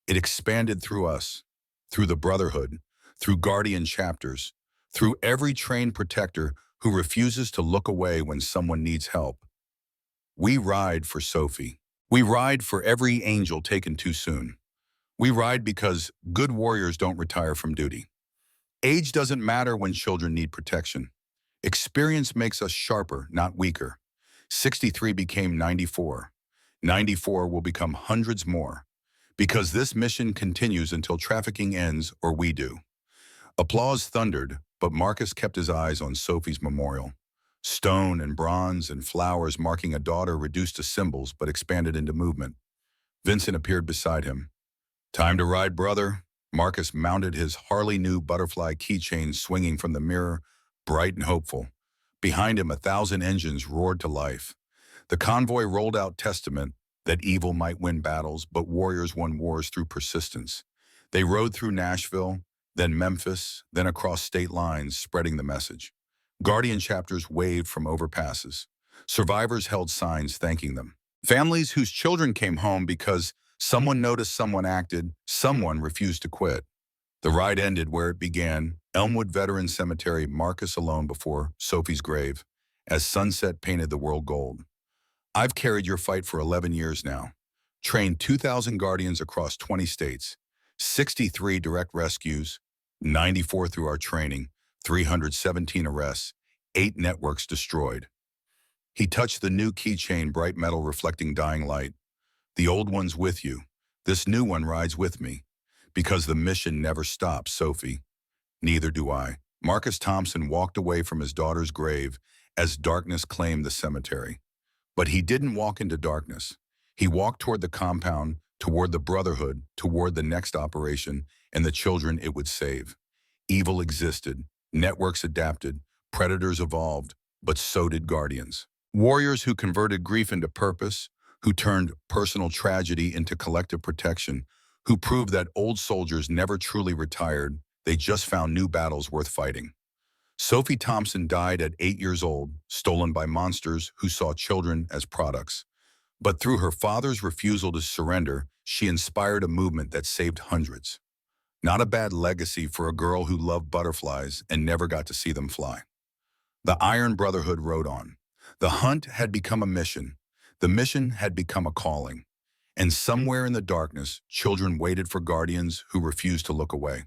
It expanded through us, through the Brotherhood, through guardian chapters, through every trained protector who refuses to look away when someone needs help. We ride for Sophie. We ride for every angel taken too soon. We ride because good warriors don't retire from duty. Age doesn't matter when children need protection. Experience makes us sharper, not weaker. 63 became 94. 94 will become hundreds more. Because this mission continues until trafficking ends or we do. Applause thundered, but Marcus kept his eyes on Sophie's memorial. Stone and bronze and flowers marking a daughter reduced to symbols but expanded into movement. Vincent appeared beside him. "Time to ride, brother." Marcus mounted his Harley new butterfly keychain swinging from the mirror, bright and hopeful. Behind him, 1,000 engines roared to life. The convoy rolled out testament that evil might win battles, but warriors won wars through persistence. They rode through Nashville, then Memphis, then across state lines, spreading the message. Guardian chapters waved from overpasses. Survivors held signs thanking them. Families whose children came home because someone noticed, someone acted, someone refused to quit. The ride ended where it began, Elmwood Veteran Cemetery, Marcus alone before Sophie's grave, as sunset painted the world gold. "I've carried your fight for 11 years now. Trained 2,000 guardians across 20 states, 63 direct rescues, 94 through our training, 317 arrests, 8 networks destroyed." He touched the new keychain, bright metal reflecting dying light. "The old one's with you. This new one rides with me. Because the mission never stops, Sophie." "Neither do I." Marcus Thompson walked away from his daughter's grave as darkness claimed the cemetery. But he didn't walk into darkness. He walked toward the compound, toward the Brotherhood, toward the next operation, and the children it would save. Evil existed, networks adapted, predators evolved, but so did guardians. Warriors who converted grief into purpose, who turned personal tragedy into collective protection, who proved that old soldiers never truly retired, they just found new battles worth fighting. Sophie Thompson died at 8 years old, stolen by monsters who saw children as products. But through her father's refusal to surrender, she inspired a movement that saved hundreds. Not a bad legacy for a girl who loved butterflies and never got to see them fly. The Iron Brotherhood rode on. The hunt had become a mission. The mission had become a calling. And somewhere in the darkness, children waited for guardians who refused to look away.